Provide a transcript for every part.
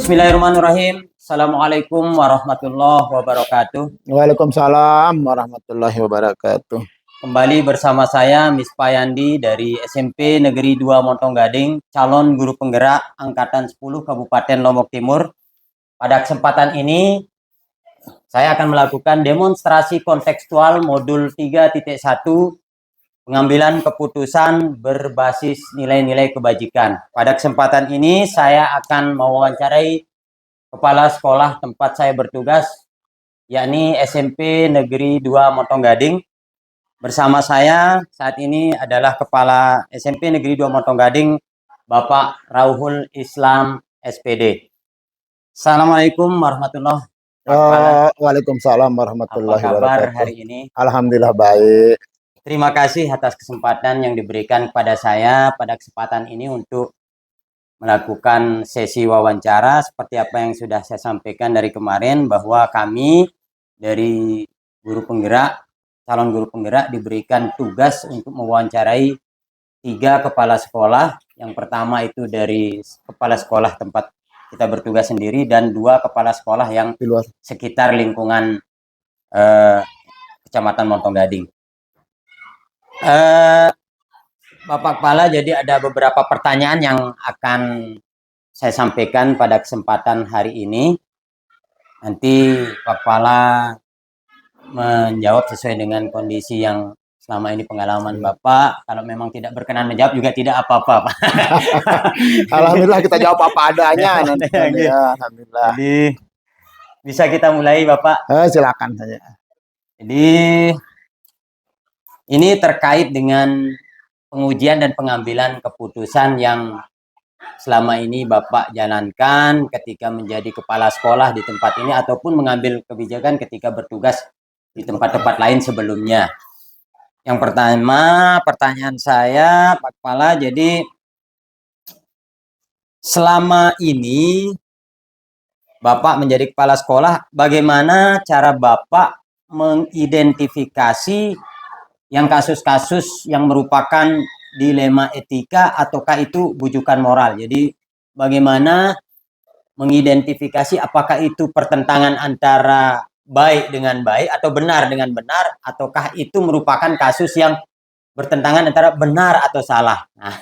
Bismillahirrahmanirrahim. Assalamualaikum warahmatullahi wabarakatuh. Waalaikumsalam warahmatullahi wabarakatuh. Kembali bersama saya Mispayandi dari SMP Negeri 2 Montong Gading, calon guru penggerak Angkatan 10 Kabupaten Lombok Timur. Pada kesempatan ini, saya akan melakukan demonstrasi kontekstual modul 3.1 pengambilan keputusan berbasis nilai-nilai kebajikan. Pada kesempatan ini, saya akan mewawancarai kepala sekolah tempat saya bertugas, yakni SMP Negeri 2 Montong Gading. Bersama saya saat ini adalah Kepala SMP Negeri 2 Montong Gading, Bapak Rauhul Islam SPD. Assalamualaikum warahmatullahi wabarakatuh. Waalaikumsalam Apa warahmatullahi kabar wabarakatuh. hari ini? Alhamdulillah baik. Terima kasih atas kesempatan yang diberikan kepada saya pada kesempatan ini untuk melakukan sesi wawancara seperti apa yang sudah saya sampaikan dari kemarin, bahwa kami dari guru penggerak, calon guru penggerak diberikan tugas untuk mewawancarai 3 kepala sekolah. Yang pertama itu dari kepala sekolah tempat kita bertugas sendiri dan 2 kepala sekolah yang Di luar. sekitar lingkungan Kecamatan Montong Gading. Bapak Kepala, jadi ada beberapa pertanyaan yang akan saya sampaikan pada kesempatan hari ini. Nanti Pak Kepala menjawab sesuai dengan kondisi yang selama ini pengalaman Bapak. Kalau memang tidak berkenan menjawab juga tidak apa-apa, Pak. Alhamdulillah kita jawab apa adanya nanti. Ya, alhamdulillah. Jadi bisa kita mulai, Bapak? Silakan saja. Jadi ini terkait dengan pengujian dan pengambilan keputusan yang selama ini Bapak jalankan ketika menjadi kepala sekolah di tempat ini ataupun mengambil kebijakan ketika bertugas di tempat-tempat lain sebelumnya. Yang pertama, pertanyaan saya, Pak Kepala, jadi selama ini Bapak menjadi kepala sekolah, bagaimana cara Bapak mengidentifikasi yang kasus-kasus yang merupakan dilema etika ataukah itu bujukan moral? Jadi bagaimana mengidentifikasi apakah itu pertentangan antara baik dengan baik atau benar dengan benar, ataukah itu merupakan kasus yang bertentangan antara benar atau salah? Nah,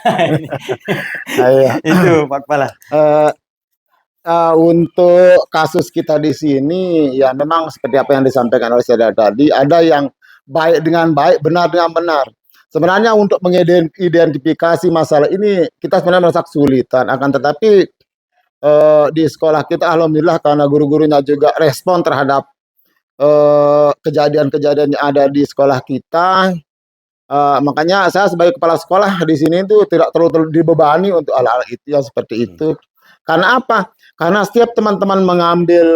itu Pak Kepala. Untuk kasus kita di sini ya memang seperti apa yang disampaikan oleh saudara tadi, ada yang baik dengan baik, benar dengan benar. Sebenarnya untuk mengidentifikasi masalah ini kita sebenarnya merasa kesulitan, akan tetapi di sekolah kita alhamdulillah karena guru-gurunya juga respon terhadap kejadian-kejadian yang ada di sekolah kita, makanya saya sebagai kepala sekolah di sini itu tidak terlalu dibebani untuk hal-hal itu yang seperti itu. Karena apa? Karena setiap teman-teman mengambil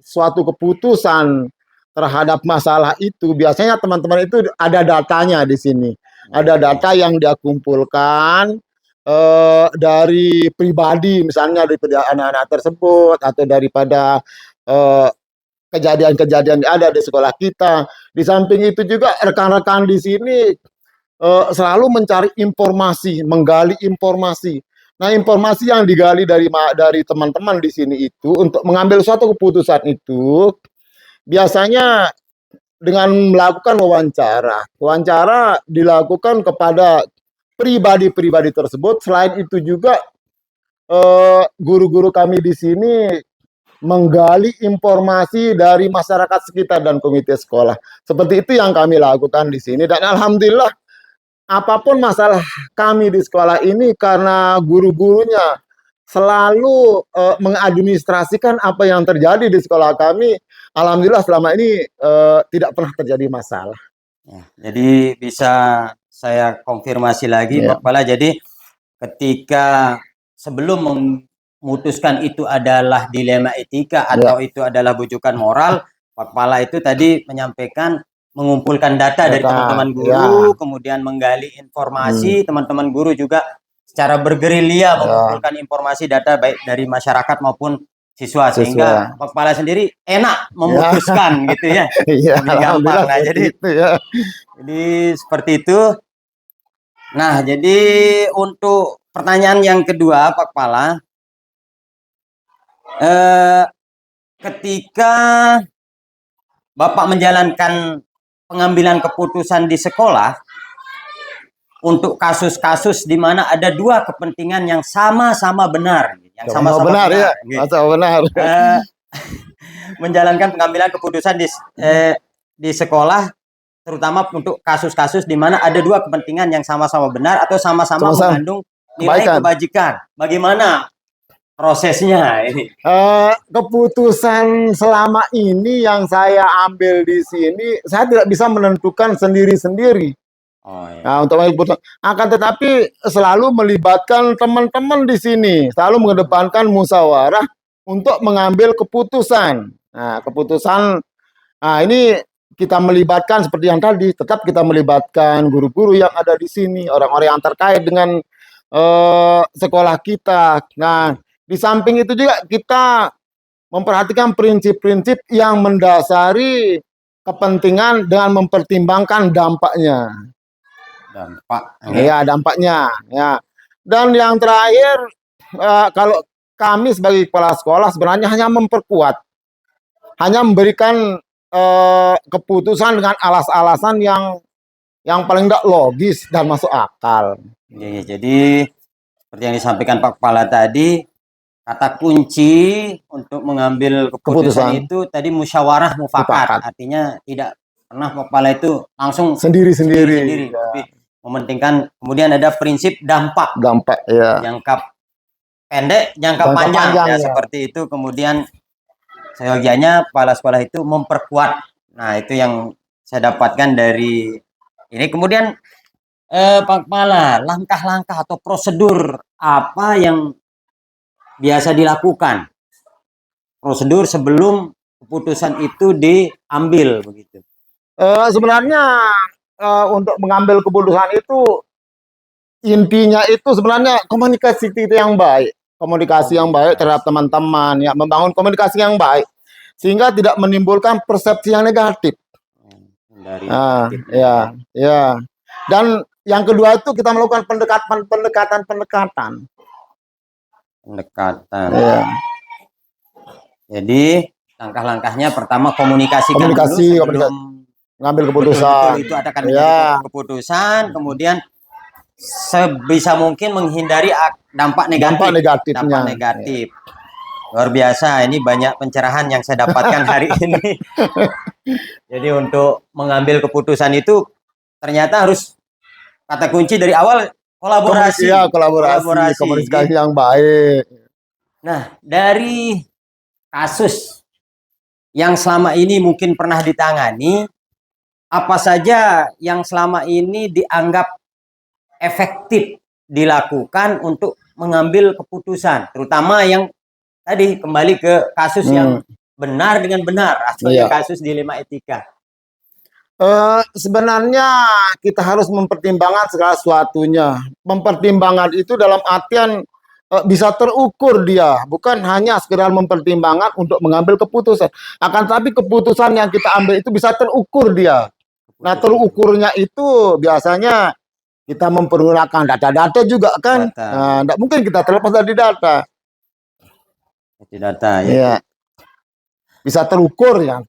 suatu keputusan terhadap masalah itu, biasanya teman-teman itu ada datanya di sini. Ada data yang dia kumpulkan dari pribadi, misalnya daripada anak-anak tersebut atau daripada kejadian-kejadian yang ada di sekolah kita. Di samping itu juga rekan-rekan di sini selalu mencari informasi, menggali informasi. Nah, informasi yang digali dari teman-teman di sini itu untuk mengambil suatu keputusan itu biasanya dengan melakukan wawancara. Wawancara dilakukan kepada pribadi-pribadi tersebut. Selain itu juga guru-guru kami di sini menggali informasi dari masyarakat sekitar dan komite sekolah. Seperti itu yang kami lakukan di sini, dan alhamdulillah apapun masalah kami di sekolah ini karena guru-gurunya selalu mengadministrasikan apa yang terjadi di sekolah kami, alhamdulillah selama ini tidak pernah terjadi masalah. Ya, jadi bisa saya konfirmasi lagi, Ya. Pak Kepala. Jadi ketika sebelum memutuskan itu adalah dilema etika atau itu adalah bujukan moral, Pak Kepala itu tadi menyampaikan mengumpulkan data dari teman-teman guru, kemudian menggali informasi, teman-teman guru juga secara bergerilya mengumpulkan informasi data baik dari masyarakat maupun siswa, sehingga Pak Kepala sendiri enak memutuskan gitu ya. Lebih gampang. Nah, jadi itu ya. Jadi seperti itu. Nah, jadi untuk pertanyaan yang kedua, Pak Kepala, Eh, ketika Bapak menjalankan pengambilan keputusan di sekolah untuk kasus-kasus di mana ada dua kepentingan yang sama-sama benar, yang Sama-sama sama-sama benar ya, benar, sama benar. Eh, menjalankan pengambilan keputusan di sekolah, terutama untuk kasus-kasus di mana ada dua kepentingan yang sama-sama benar atau sama-sama Sama-sama mengandung nilai kebaikan. kebajikan. Bagaimana prosesnya ini? Keputusan selama ini yang saya ambil di sini, saya tidak bisa menentukan sendiri-sendiri. Oh, ya. Nah, untuk mengambil keputusan, akan tetapi selalu melibatkan teman-teman di sini, selalu mengedepankan musyawarah untuk mengambil keputusan. Nah, keputusan, nah ini kita melibatkan seperti yang tadi, tetap kita melibatkan guru-guru yang ada di sini, orang-orang yang terkait dengan sekolah kita. Nah, di samping itu juga kita memperhatikan prinsip-prinsip yang mendasari kepentingan dengan mempertimbangkan dampaknya. Dampak. Ya, dampaknya. Ya. Dan yang terakhir, kalau kami sebagai kepala sekolah sebenarnya hanya memperkuat, hanya memberikan keputusan dengan alas-alasan yang paling tidak logis dan masuk akal. Ya, jadi seperti yang disampaikan Pak Kepala tadi, kata kunci untuk mengambil keputusan itu tadi musyawarah mufakat. Artinya tidak pernah Pak Kepala itu langsung sendiri-sendiri. Ya. Lebih mementingkan, kemudian ada prinsip dampak. Dampak, ya. Jangka pendek, jangka panjang ya, seperti itu. Kemudian seyogianya kepala sekolah itu memperkuat. Nah, itu yang saya dapatkan dari ini. Kemudian Pak Kepala, langkah-langkah atau prosedur apa yang biasa dilakukan? Prosedur sebelum keputusan itu diambil begitu. Sebenarnya untuk mengambil keputusan itu intinya itu sebenarnya komunikasi kita yang baik, komunikasi yang baik terhadap teman-teman, ya, membangun komunikasi yang baik sehingga tidak menimbulkan persepsi yang negatif. Ya. Dan yang kedua itu kita melakukan pendekatan. Ya. Jadi langkah-langkahnya pertama komunikasi dulu sebelum ngambil keputusan. Betul, itu akan menjadi keputusan, kemudian sebisa mungkin menghindari dampak negatif. Luar biasa, ini banyak pencerahan yang saya dapatkan hari ini. Jadi untuk mengambil keputusan itu ternyata harus, kata kunci dari awal, kolaborasi. Kolaborasi, komunikasi yang baik. Nah, dari kasus yang selama ini mungkin pernah ditangani, apa saja yang selama ini dianggap efektif dilakukan untuk mengambil keputusan, terutama yang tadi kembali ke kasus yang benar dengan benar atau kasus dilema etika? Sebenarnya kita harus mempertimbangkan segala sesuatunya. Mempertimbangkan itu dalam artian bisa terukur dia, bukan hanya sekedar mempertimbangkan untuk mengambil keputusan. Akan tapi keputusan yang kita ambil itu bisa terukur dia. Nah, terukurnya itu biasanya kita mempergunakan data-data juga kan. Nah, tidak mungkin kita terlepas dari data. Ya. Bisa terukur ya.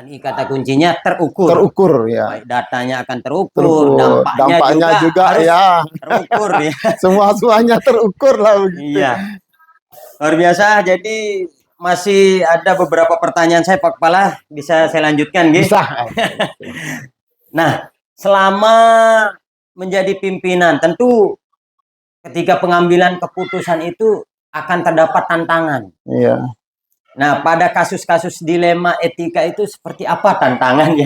Ini kata kuncinya terukur. Terukur ya. Baik, datanya akan terukur, dampaknya juga harus terukur ya. Semuanya terukur lah begitu. Iya. Luar biasa. Jadi masih ada beberapa pertanyaan saya Pak Kepala, bisa saya lanjutkan gitu? Bisa. Nah, selama menjadi pimpinan, tentu ketika pengambilan keputusan itu akan terdapat tantangan. Iya. Nah, pada kasus-kasus dilema etika itu seperti apa tantangan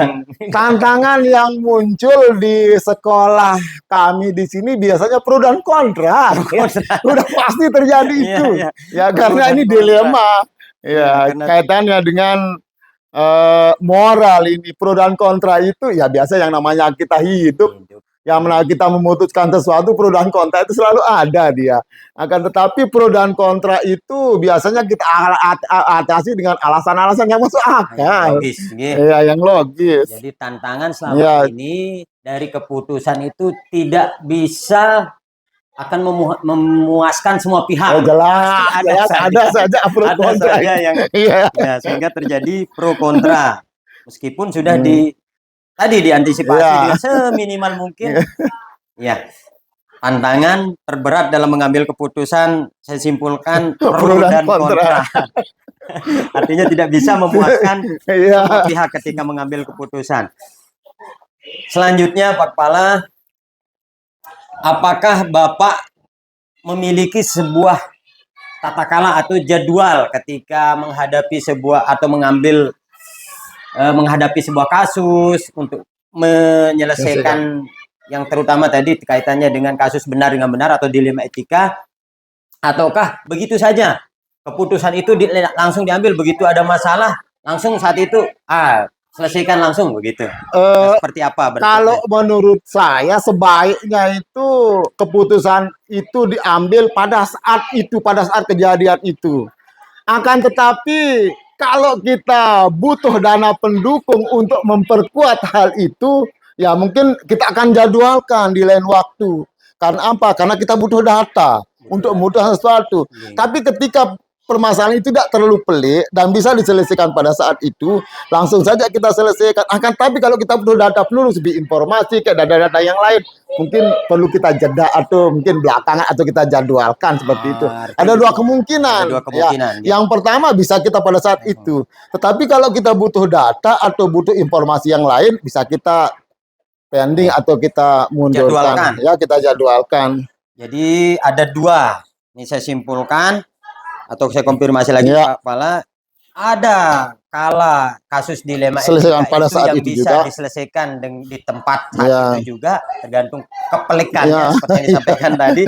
yang muncul di sekolah kami di sini biasanya pro dan kontra. Udah pasti terjadi itu. Ya, karena ini dilema. Ya, kaitannya dengan moral ini, pro dan kontra itu ya biasa yang namanya kita hidup. Yang kita memutuskan sesuatu, pro dan kontra itu selalu ada dia. Akan tetapi pro dan kontra itu biasanya kita atasi dengan alasan-alasan yang masuk akal. Yang logis. Jadi tantangan selama ini dari keputusan itu tidak bisa akan memuaskan semua pihak. Jelas, Pasti jelas, ada saja pro ada kontra. saja yang Iya. ya, sehingga terjadi pro kontra. Meskipun sudah Hmm. tadi diantisipasi Iya. dengan seminimal mungkin. Ya, tantangan terberat dalam mengambil keputusan saya simpulkan pro dan kontra. Artinya tidak bisa memuaskan Iya. semua pihak ketika mengambil keputusan. Selanjutnya Pak Kepala, apakah Bapak memiliki sebuah tata kala atau jadwal ketika menghadapi sebuah atau menghadapi sebuah kasus untuk menyelesaikan yang terutama tadi kaitannya dengan kasus benar dengan benar atau dilema etika, ataukah begitu saja keputusan itu langsung diambil begitu ada masalah langsung saat itu selesaikan langsung begitu? Seperti apa? Kalau menurut saya sebaiknya itu keputusan itu diambil pada saat kejadian itu. Akan tetapi kalau kita butuh dana pendukung untuk memperkuat hal itu, ya mungkin kita akan jadwalkan di lain waktu. Karena apa? Karena kita butuh data untuk memutuskan sesuatu. Tapi ketika permasalahan itu tidak terlalu pelik dan bisa diselesaikan pada saat itu, langsung saja kita selesaikan. Akan tapi kalau kita butuh data perlu lebih informasi kayak data-data yang lain, mungkin perlu kita jeda atau mungkin belakangan atau kita jadwalkan seperti itu. Ada dua kemungkinan. Ya, yang pertama bisa kita pada saat itu. Tetapi kalau kita butuh data atau butuh informasi yang lain, bisa kita pending atau kita mundurkan. Ya, kita jadwalkan. Jadi ada dua. Ini saya simpulkan atau saya konfirmasi lagi Pak Kepala, ada kala kasus dilema etika pada saat yang itu bisa juga diselesaikan di tempat saat itu juga, tergantung kepelikannya seperti yang disampaikan tadi.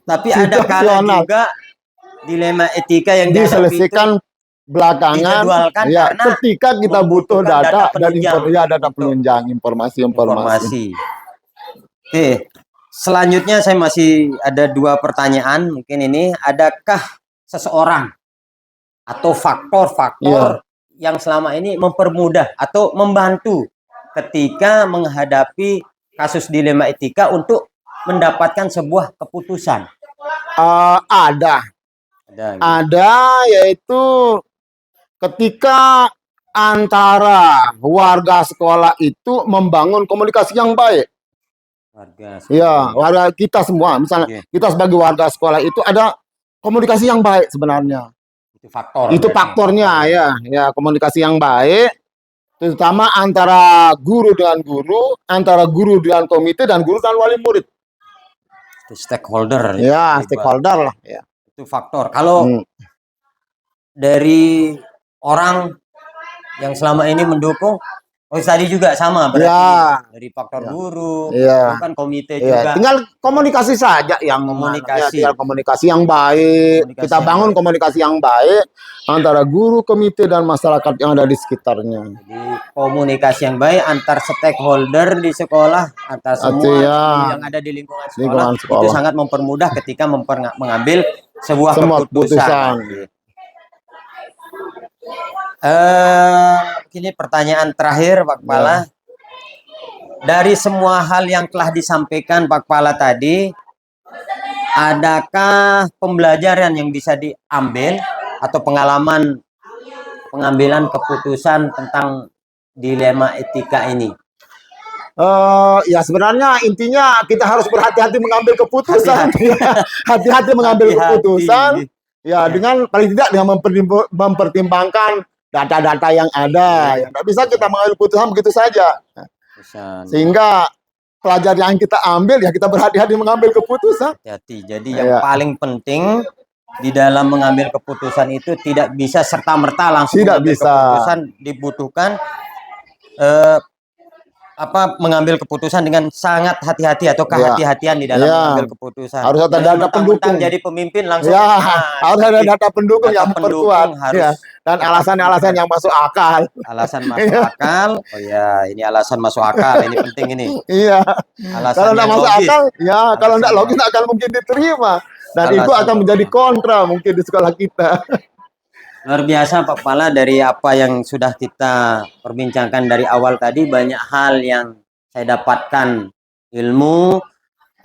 Tapi ada kala juga dilema etika yang diselesaikan belakangan ya, ketika kita butuh data dan data penunjang informasi. Oke, selanjutnya saya masih ada dua pertanyaan. Mungkin ini, adakah seseorang atau faktor-faktor yang selama ini mempermudah atau membantu ketika menghadapi kasus dilema etika untuk mendapatkan sebuah keputusan? Ada, yaitu ketika antara warga sekolah itu membangun komunikasi yang baik. Warga kita semua, misalnya kita sebagai warga sekolah itu ada komunikasi yang baik sebenarnya. Itu faktornya ya komunikasi yang baik, terutama antara guru dengan guru, antara guru dengan komite dan guru dan wali murid. Stakeholder. Ya, stakeholder lah. Ya. Itu faktor. Kalau dari orang yang selama ini mendukung, tadi juga sama berarti dari faktor guru, kan komite juga. Tinggal komunikasi saja yang komunikasi yang baik. Kita bangun komunikasi yang baik antara guru, komite dan masyarakat yang ada di sekitarnya. Jadi komunikasi yang baik antar stakeholder di sekolah, antar semua yang ada di lingkungan sekolah, itu sangat mempermudah ketika mengambil sebuah keputusan. Ini pertanyaan terakhir Pak Kepala. Dari semua hal yang telah disampaikan Pak Kepala tadi, adakah pembelajaran yang bisa diambil atau pengalaman pengambilan keputusan tentang dilema etika ini? Ya sebenarnya intinya kita harus berhati-hati mengambil keputusan. Hati-hati mengambil keputusan. Ya, dengan paling tidak dengan mempertimbangkan data-data yang ada. Ya, nggak bisa kita mengambil keputusan begitu saja. Sehingga pelajaran yang kita ambil ya kita berhati-hati mengambil keputusan. Jadi yang paling penting di dalam mengambil keputusan itu tidak bisa serta-merta langsung mengambil keputusan, dibutuhkan mengambil keputusan dengan sangat hati-hati atau kehati-hatian di dalam mengambil keputusan. Harus ada data pendukung. Jadi pemimpin langsung. Harus ada data pendukung yang memperkuat. Dan alasan-alasan yang masuk akal. Alasan masuk akal. Oh ya, ini alasan masuk akal. Ini penting ini. Kalau tidak masuk akal, kalau tidak logis akan mungkin diterima. Dan itu akan menjadi kontra mungkin di sekolah kita. Luar biasa Pak Kepala, dari apa yang sudah kita perbincangkan dari awal tadi, banyak hal yang saya dapatkan ilmu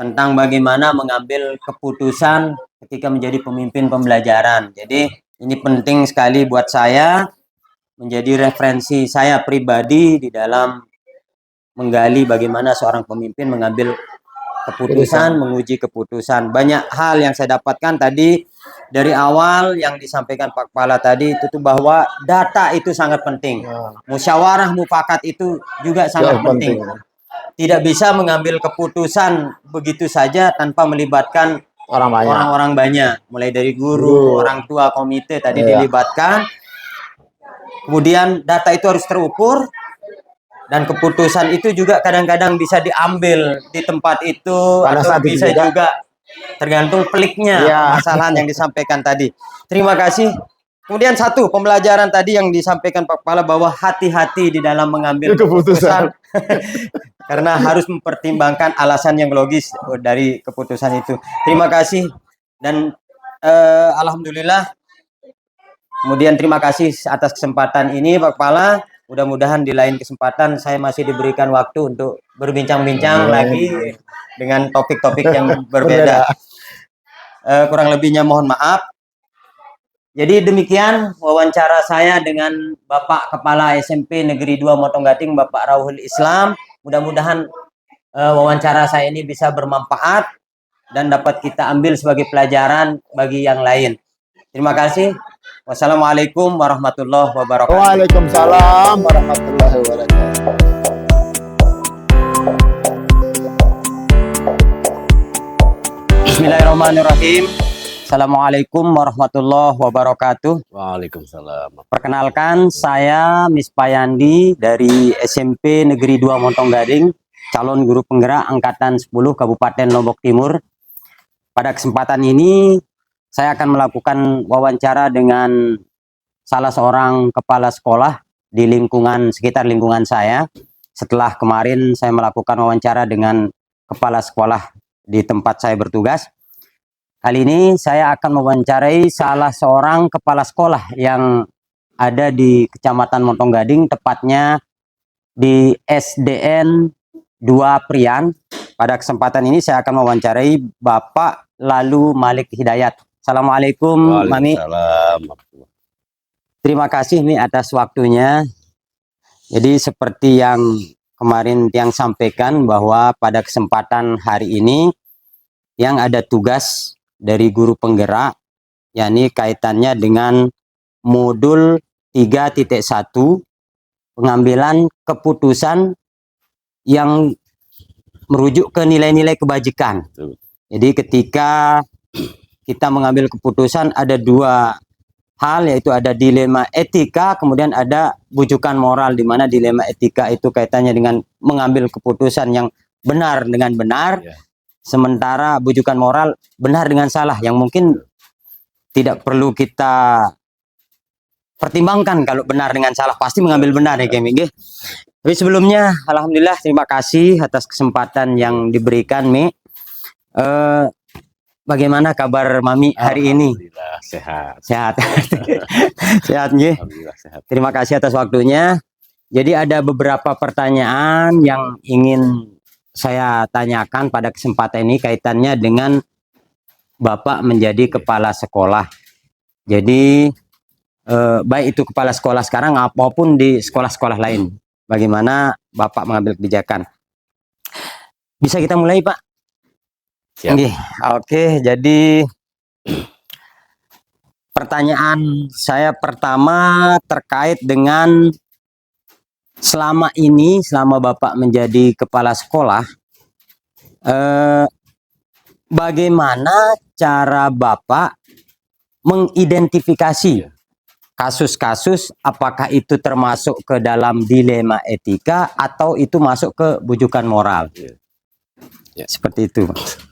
tentang bagaimana mengambil keputusan ketika menjadi pemimpin pembelajaran. Jadi ini penting sekali buat saya, menjadi referensi saya pribadi di dalam menggali bagaimana seorang pemimpin mengambil keputusan, menguji keputusan. Banyak hal yang saya dapatkan tadi dari awal yang disampaikan Pak Kepala tadi itu tuh bahwa data itu sangat penting. Musyawarah mufakat itu juga sangat penting. Tidak bisa mengambil keputusan begitu saja tanpa melibatkan orang-orang banyak, mulai dari guru, orang tua, komite tadi dilibatkan. Kemudian data itu harus terukur, dan keputusan itu juga kadang-kadang bisa diambil di tempat itu atau bisa juga tergantung peliknya permasalahan yang disampaikan tadi. Terima kasih. Kemudian satu pembelajaran tadi yang disampaikan Pak Kepala bahwa hati-hati di dalam mengambil keputusan karena harus mempertimbangkan alasan yang logis dari keputusan itu. Terima kasih dan alhamdulillah. Kemudian terima kasih atas kesempatan ini Pak Kepala. Mudah-mudahan di lain kesempatan saya masih diberikan waktu untuk berbincang-bincang lagi dengan topik-topik yang berbeda. Kurang lebihnya mohon maaf. Jadi demikian wawancara saya dengan Bapak Kepala SMP Negeri 2 Motong Gading, Bapak Rauhul Islam. Mudah-mudahan wawancara saya ini bisa bermanfaat dan dapat kita ambil sebagai pelajaran bagi yang lain. Terima kasih. Wassalamualaikum warahmatullahi wabarakatuh. Waalaikumsalam warahmatullahi wabarakatuh. Bismillahirrahmanirrahim. Assalamualaikum warahmatullahi wabarakatuh. Waalaikumsalam. Perkenalkan, saya Mispayandi dari SMP Negeri 2 Montong Gading, calon guru penggerak angkatan 10 Kabupaten Lombok Timur. Pada kesempatan ini saya akan melakukan wawancara dengan salah seorang kepala sekolah di lingkungan sekitar lingkungan saya. Setelah kemarin saya melakukan wawancara dengan kepala sekolah di tempat saya bertugas. Kali ini saya akan mewawancarai salah seorang kepala sekolah yang ada di Kecamatan Montong Gading, tepatnya di SDN 2 Prian. Pada kesempatan ini saya akan mewawancarai Bapak Lalu Malik Hidayat. Assalamualaikum, Mami. Terima kasih nih atas waktunya. Jadi seperti yang kemarin yang sampaikan bahwa pada kesempatan hari ini yang ada tugas dari guru penggerak, yakni kaitannya dengan modul 3.1 pengambilan keputusan yang merujuk ke nilai-nilai kebajikan. Jadi ketika kita mengambil keputusan ada dua hal, yaitu ada dilema etika, kemudian ada bujukan moral, di mana dilema etika itu kaitannya dengan mengambil keputusan yang benar dengan benar, sementara bujukan moral benar dengan salah, yang mungkin tidak perlu kita pertimbangkan. Kalau benar dengan salah pasti mengambil benar ya Kemi. Tapi sebelumnya alhamdulillah terima kasih atas kesempatan yang diberikan Mi. Bagaimana kabar Mami hari ini? Alhamdulillah sehat. Sehat. Sehat nggih. Alhamdulillah sehat. Terima kasih atas waktunya. Jadi ada beberapa pertanyaan yang ingin saya tanyakan pada kesempatan ini kaitannya dengan Bapak menjadi kepala sekolah. Jadi baik itu kepala sekolah sekarang maupun di sekolah-sekolah lain. Bagaimana Bapak mengambil kebijakan? Bisa kita mulai, Pak? Oke, jadi pertanyaan saya pertama terkait dengan selama ini, selama Bapak menjadi kepala sekolah, bagaimana cara Bapak mengidentifikasi kasus-kasus, apakah itu termasuk ke dalam dilema etika atau itu masuk ke bujukan moral? Seperti itu, Pak.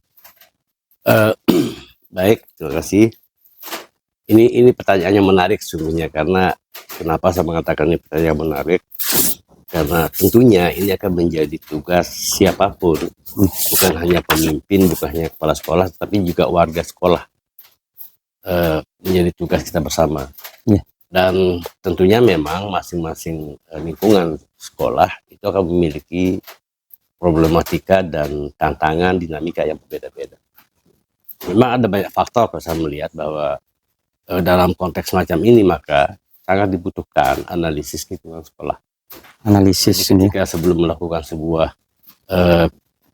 Baik, terima kasih. Ini pertanyaan yang menarik sesungguhnya, karena kenapa saya mengatakan ini pertanyaan yang menarik? Karena tentunya ini akan menjadi tugas siapapun, bukan hanya pemimpin, bukan hanya kepala sekolah, tapi juga warga sekolah. Menjadi tugas kita bersama. Dan tentunya memang masing-masing lingkungan sekolah itu akan memiliki problematika dan tantangan dinamika yang berbeda-beda. Memang ada banyak faktor kalau saya melihat bahwa dalam konteks macam ini maka sangat dibutuhkan analisis lingkungan sekolah. Analisis Jadi ini. ketika sebelum melakukan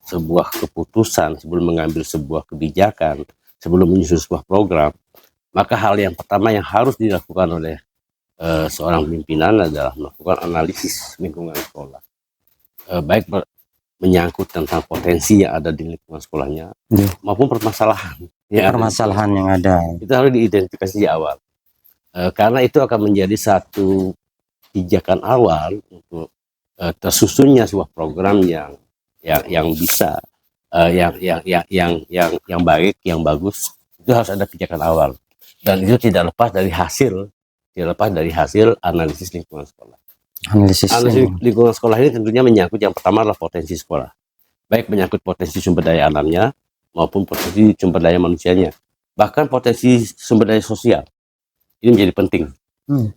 sebuah keputusan, sebelum mengambil sebuah kebijakan, sebelum menyusun sebuah program, maka hal yang pertama yang harus dilakukan oleh seorang pimpinan adalah melakukan analisis lingkungan sekolah, baik menyangkut tentang potensi yang ada di lingkungan sekolahnya maupun permasalahan Permasalahan yang ada. itu harus diidentifikasi di awal, karena itu akan menjadi satu pijakan awal untuk tersusunnya sebuah program yang bisa yang baik, yang bagus. Itu harus ada pijakan awal, dan itu tidak lepas dari hasil analisis lingkungan sekolah. Analisis Lingkungan sekolah ini tentunya menyangkut yang pertama adalah potensi sekolah, baik menyangkut potensi sumber daya alamnya maupun potensi sumber daya manusianya, bahkan potensi sumber daya sosial. Ini menjadi penting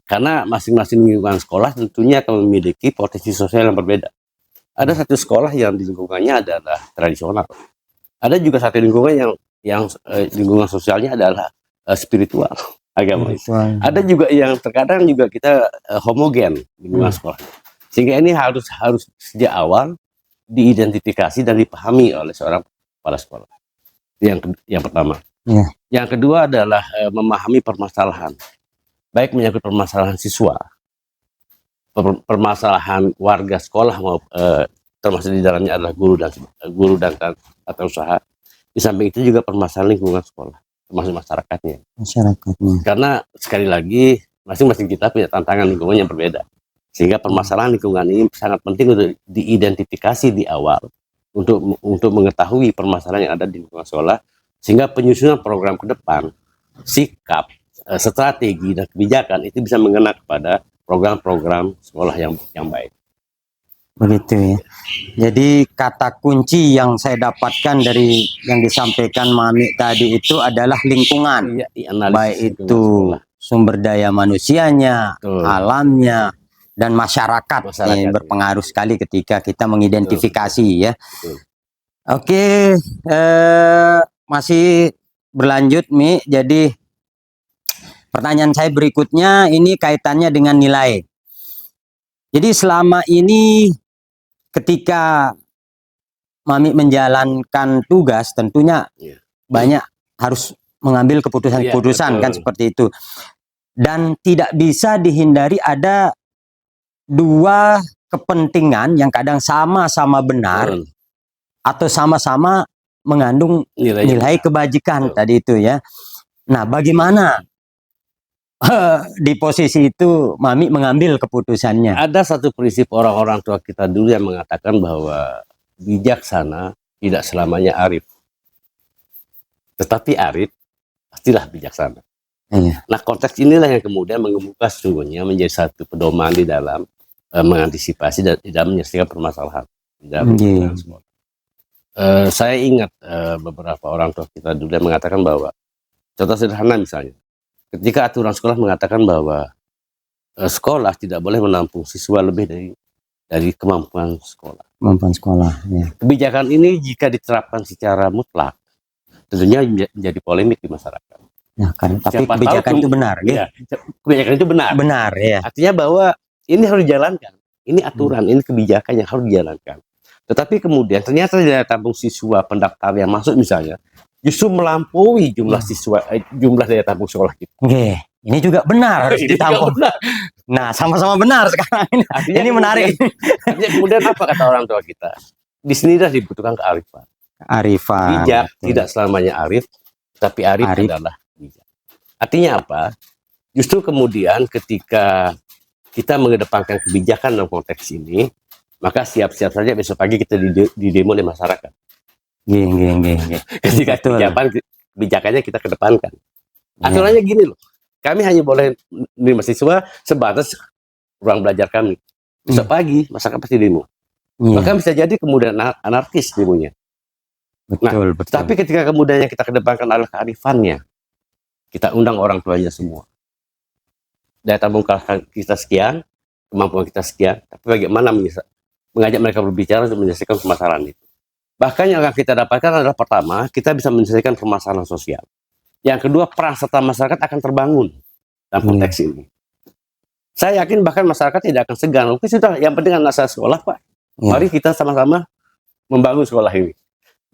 karena masing-masing lingkungan sekolah tentunya akan memiliki potensi sosial yang berbeda. Ada satu sekolah yang di lingkungannya adalah tradisional, ada juga satu lingkungan yang lingkungan sosialnya adalah spiritual, agama. Ada juga yang terkadang juga kita homogen lingkungan sekolah, sehingga ini harus sejak awal diidentifikasi dan dipahami oleh seorang kepala sekolah. Yang pertama. Yang kedua adalah memahami permasalahan, baik menyangkut permasalahan siswa, permasalahan warga sekolah, termasuk di dalamnya adalah guru dan tata usaha. Di samping itu juga permasalahan lingkungan sekolah, termasuk masyarakatnya. Karena sekali lagi masing-masing kita punya tantangan lingkungan yang berbeda, sehingga permasalahan lingkungan ini sangat penting untuk diidentifikasi di awal untuk mengetahui permasalahan yang ada di lingkungan sekolah, sehingga penyusunan program ke depan, sikap, strategi dan kebijakan itu bisa mengena kepada program-program sekolah yang baik. Begitu ya. Jadi kata kunci yang saya dapatkan dari yang disampaikan Mami tadi itu adalah lingkungan. Baik itu sumber daya manusianya, alamnya, dan masyarakat. Ini berpengaruh sekali ketika kita mengidentifikasi ya. Oke, masih berlanjut Mi. Jadi pertanyaan saya berikutnya ini kaitannya dengan nilai. Jadi selama ini ketika Mami menjalankan tugas tentunya banyak harus mengambil keputusan-keputusan kan seperti itu. Dan tidak bisa dihindari ada dua kepentingan yang kadang sama-sama benar atau sama-sama mengandung nilai kebajikan tadi itu ya. Nah, bagaimana di posisi itu Mami mengambil keputusannya? Ada satu prinsip orang-orang tua kita dulu yang mengatakan bahwa bijaksana tidak selamanya arif, tetapi arif pastilah bijaksana. Nah, konteks inilah yang kemudian mengemuka sesungguhnya menjadi satu pedoman di dalam mengantisipasi dan tidak menyelesaikan permasalahan di dalam sekolah. Saya ingat beberapa orang tua kita dulu yang mengatakan bahwa, contoh sederhana misalnya, ketika aturan sekolah mengatakan bahwa sekolah tidak boleh menampung siswa lebih dari kemampuan sekolah. Kebijakan ini jika diterapkan secara mutlak, tentunya menjadi polemik di masyarakat. Nah, kan, tapi kebijakan itu benar, ya? Kebijakan itu benar. Benar, ya. Artinya bahwa ini harus dijalankan. Ini aturan, ini kebijakan yang harus dijalankan. Tetapi kemudian ternyata daya tampung siswa pendaftar yang masuk misalnya justru melampaui jumlah siswa, jumlah daya tampung sekolah kita. Oke, ini juga benar harus ditampung. Nah, sama-sama benar sekarang ini. Artinya ini menarik. Artinya kemudian apa kata orang tua kita? Di sini dah dibutuhkan kearifan. Bijak tidak selamanya arif, tapi arif adalah bijak. Artinya apa? Justru kemudian ketika kita mengedepankan kebijakan dalam konteks ini, maka siap-siap saja besok pagi kita didemo oleh masyarakat. Ketika kebijakannya kita kedepankan. Aturannya gini loh, kami hanya boleh menerima siswa sebatas ruang belajar kami. Besok pagi masyarakat pasti demo. Maka bisa jadi kemudian anarkis demonya. Betul. Tapi ketika kemudian yang kita kedepankan adalah kearifannya, kita undang orang tuanya semua. Daya tampung kita sekian, kemampuan kita sekian, tapi bagaimana mengajak mereka berbicara untuk menyelesaikan permasalahan itu. Bahkan yang akan kita dapatkan adalah pertama, kita bisa menyelesaikan permasalahan sosial. Yang kedua, peran serta masyarakat akan terbangun dalam konteks ini. Saya yakin bahkan masyarakat tidak akan segan. Oke sudah, yang penting anak saya sekolah Pak. Mari kita sama-sama membangun sekolah ini.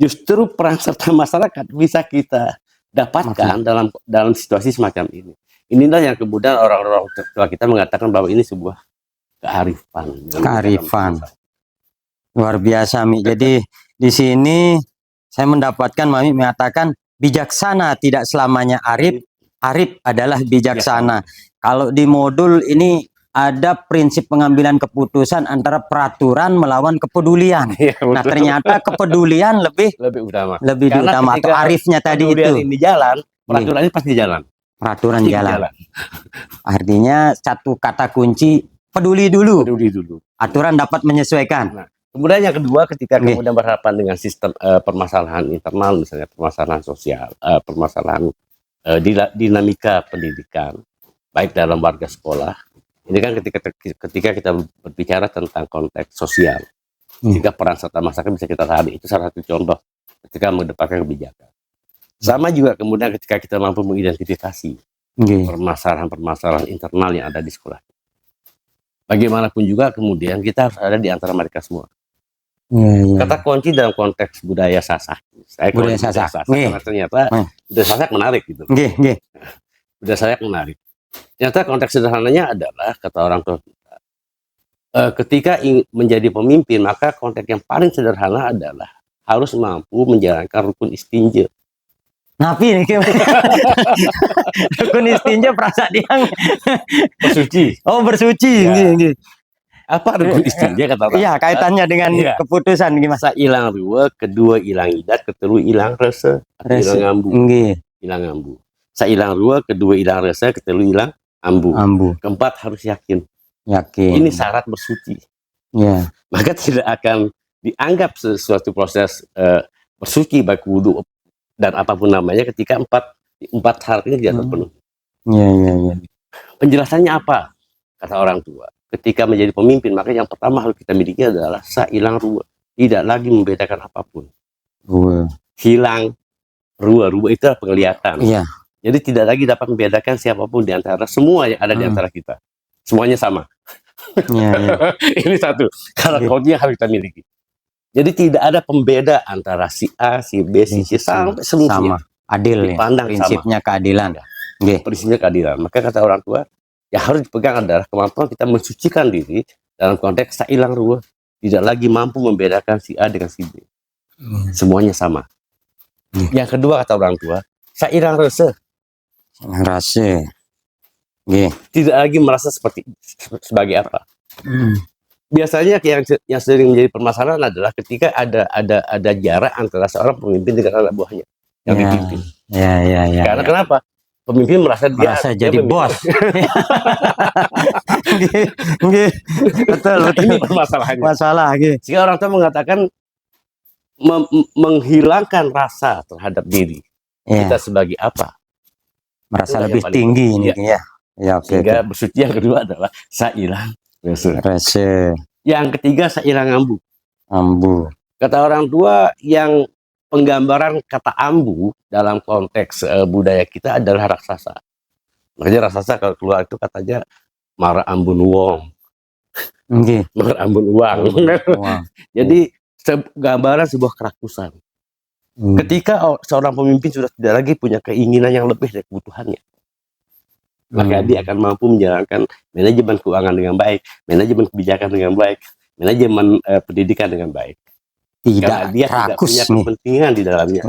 Justru peran serta masyarakat bisa kita dapatkan dalam situasi semacam ini. Inilah yang kemudian orang-orang tua kita mengatakan bahwa ini sebuah kearifan. Kearifan. Luar biasa, Mi. Jadi di sini saya mendapatkan Mami mengatakan bijaksana tidak selamanya arif, arif adalah bijaksana. Kalau di modul ini ada prinsip pengambilan keputusan antara peraturan melawan kepedulian. Ya, nah ternyata kepedulian lebih utama. Lebih utama atau arifnya tadi itu. Ini jalan, peraturan ini pasti jalan. Peraturan jalan. Artinya satu kata kunci peduli dulu. Peduli dulu. Aturan dapat menyesuaikan. Nah, kemudian yang kedua ketika kemudian berhadapan dengan sistem permasalahan internal misalnya permasalahan sosial, permasalahan dinamika pendidikan baik dalam warga sekolah. Ini kan ketika kita berbicara tentang konteks sosial, jika peran serta masyarakat bisa kita tahan, itu salah satu contoh ketika mengedepankan kebijakan. Sama juga kemudian ketika kita mampu mengidentifikasi permasalahan-permasalahan internal yang ada di sekolah. Bagaimanapun juga kemudian kita harus ada di antara mereka semua. Kata kunci dalam konteks budaya Sasak. Budaya Sasak. Karena ternyata budaya Sasak menarik gitu. Budaya Sasak menarik. Ternyata konteks sederhananya adalah kata orang tua kita, ketika menjadi pemimpin maka konteks yang paling sederhana adalah harus mampu menjalankan rukun istinja. Napi nih rukun istinja perasaan yang bersuci. Oh bersuci. Apa rukun istinja kata orang? Iya kaitannya dengan keputusan gimana? Ilang rua, kedua ilang idat, ketelu ilang rasa, ilang ngambu. Ilang ngambu. Sailang rua, kedua ilang rasa, ketelu ilang ambu. Keempat harus yakin. Ini syarat bersuci. Maka tidak akan dianggap sesuatu proses bersuci baik wudhu dan apapun namanya ketika empat syarat ini tidak terpenuhi. Penjelasannya apa? Kata orang tua. Ketika menjadi pemimpin maka yang pertama harus kita miliki adalah sailang rua. Tidak lagi membedakan apapun. Hilang rua itu adalah penglihatan. Jadi tidak lagi dapat membedakan siapapun di antara semua yang ada di antara kita. Semuanya sama. Ini satu. Karena kodenya harus kita miliki. Jadi tidak ada pembeda antara si A, si B, si C sampai semuanya. Sama. Adil ya. Prinsipnya sama. Keadilan. Prinsipnya keadilan. Maka kata orang tua, yang harus dipegang adalah kemampuan kita mensucikan diri dalam konteks sailang ruah. Tidak lagi mampu membedakan si A dengan si B. Semuanya sama. Yang kedua kata orang tua, sailang rasa. Tidak lagi merasa sebagai apa. Biasanya yang sering menjadi permasalahan adalah ketika ada jarak antara seorang pemimpin dengan anak buahnya yang dipimpin. Karena kenapa? Pemimpin merasa dia jadi bos. Betul. Ini permasalahannya. Masalah. Sehingga orang tua mengatakan menghilangkan rasa terhadap diri kita sebagai apa? Merasa lebih tinggi ini sehingga bersuci yang kedua adalah sailang rasa. Yang ketiga sailang ambu. Kata orang tua yang penggambaran kata ambu dalam konteks budaya kita adalah raksasa. Makanya raksasa kalau keluar itu katanya marah ambun wong. Marah ambun uang. Jadi gambaran sebuah kerakusan. Ketika seorang pemimpin sudah tidak lagi punya keinginan yang lebih dari kebutuhannya, maka dia akan mampu menjalankan manajemen keuangan dengan baik, manajemen kebijakan dengan baik, manajemen pendidikan dengan baik. Karena dia tidak punya kepentingan di dalamnya.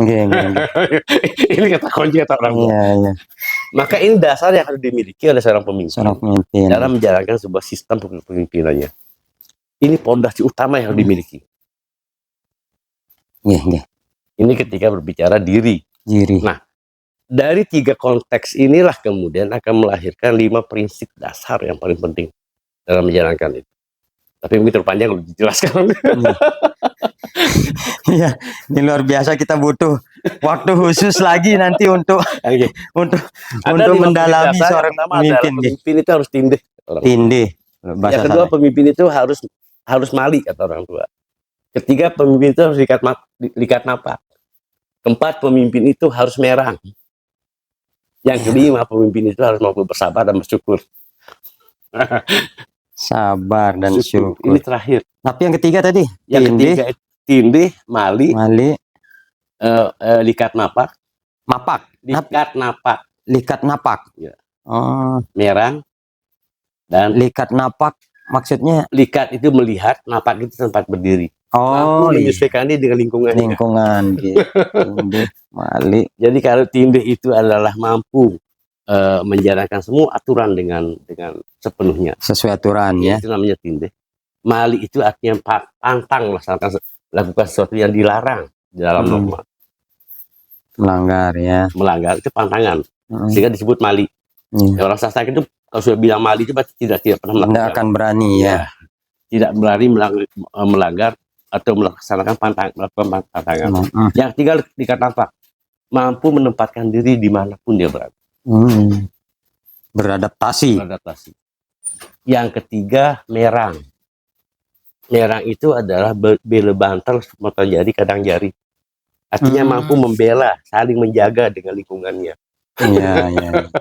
Ini kata kunci kata orang tua. Maka ini dasar yang harus dimiliki oleh seorang pemimpin dalam menjalankan sebuah sistem kepemimpinannya. Ini pondasi utama yang harus dimiliki. Ini ketika berbicara diri. Nah, dari 3 konteks inilah kemudian akan melahirkan 5 prinsip dasar yang paling penting dalam menjalankan itu. Tapi mungkin terpanjang kalau dijelaskan. Iya, ini luar biasa, kita butuh waktu khusus lagi nanti untuk mendalami seorang pemimpin. Pemimpin itu harus tindih. Tindih. Yang kedua, pemimpin itu harus harus mali kata orang tua. Ketiga, pemimpin itu harus likat napak. Keempat, pemimpin itu harus merang. Yang kelima, pemimpin itu harus mampu bersabar dan bersyukur. Sabar dan syukur. Ini terakhir. Tapi yang ketiga tadi? Yang ketiga, tindih, mali, likat napak. Mapak. Likat napak. Likat napak. Ya. Oh. Merang. Dan likat napak maksudnya? Likat itu melihat, napak itu tempat berdiri. Oh, mampu menyesuaikan diri dengan lingkungan. Lingkungan gitu. Tindih, mali. Jadi kalau tindih itu adalah mampu menjalankan semua aturan dengan sepenuhnya. Sesuai aturan ya. Itu namanya tindih. Mali itu artinya pantang melakukan sesuatu yang dilarang di dalam norma. Melanggar ya. Melanggar itu pantangan. Sehingga disebut mali. Orang sastra itu kalau sudah bilang mali itu berarti tidak pernah melakukan. Tidak akan berani ya. Tidak berani melanggar atau melaksanakan pantangan. Yang tiga, likat napak. Mampu menempatkan diri dimanapun dia berada. Beradaptasi. Yang ketiga, merang. Merang itu adalah bela bantal, mata jari, kadang jari. Artinya mampu membela, saling menjaga dengan lingkungannya. Iya, iya.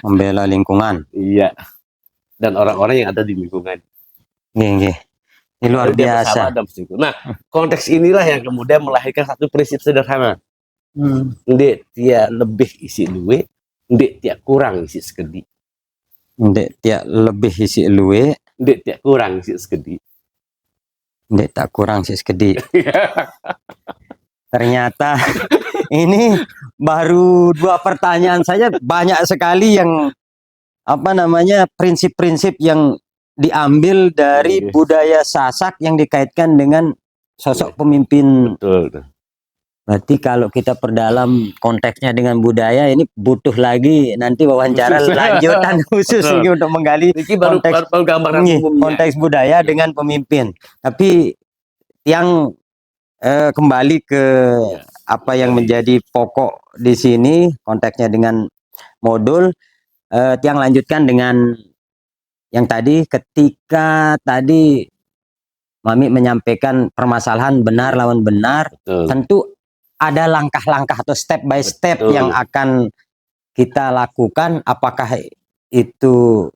Membela lingkungan. Iya. Dan orang-orang yang ada di lingkungan. Ini luar biasa. Nah, konteks inilah yang kemudian melahirkan satu prinsip sederhana. Ndek dia lebih isi luwe, ndek dia kurang isi sekedi. Ndek dia lebih isi luwe, ndek dia kurang isi sekedi. Ndek tak kurang isi sekedi. Ternyata ini baru 2 pertanyaan saja banyak sekali yang prinsip-prinsip yang diambil dari budaya Sasak yang dikaitkan dengan sosok pemimpin. Betul. Berarti kalau kita perdalam konteksnya dengan budaya ini butuh lagi nanti wawancara lanjutan khusus ini untuk menggali konteks budaya dengan pemimpin. Tapi yang kembali ke apa yang menjadi pokok di sini konteksnya dengan modul, yang lanjutkan dengan yang tadi ketika tadi Mami menyampaikan permasalahan benar lawan benar, tentu ada langkah-langkah atau step by step yang akan kita lakukan. Apakah itu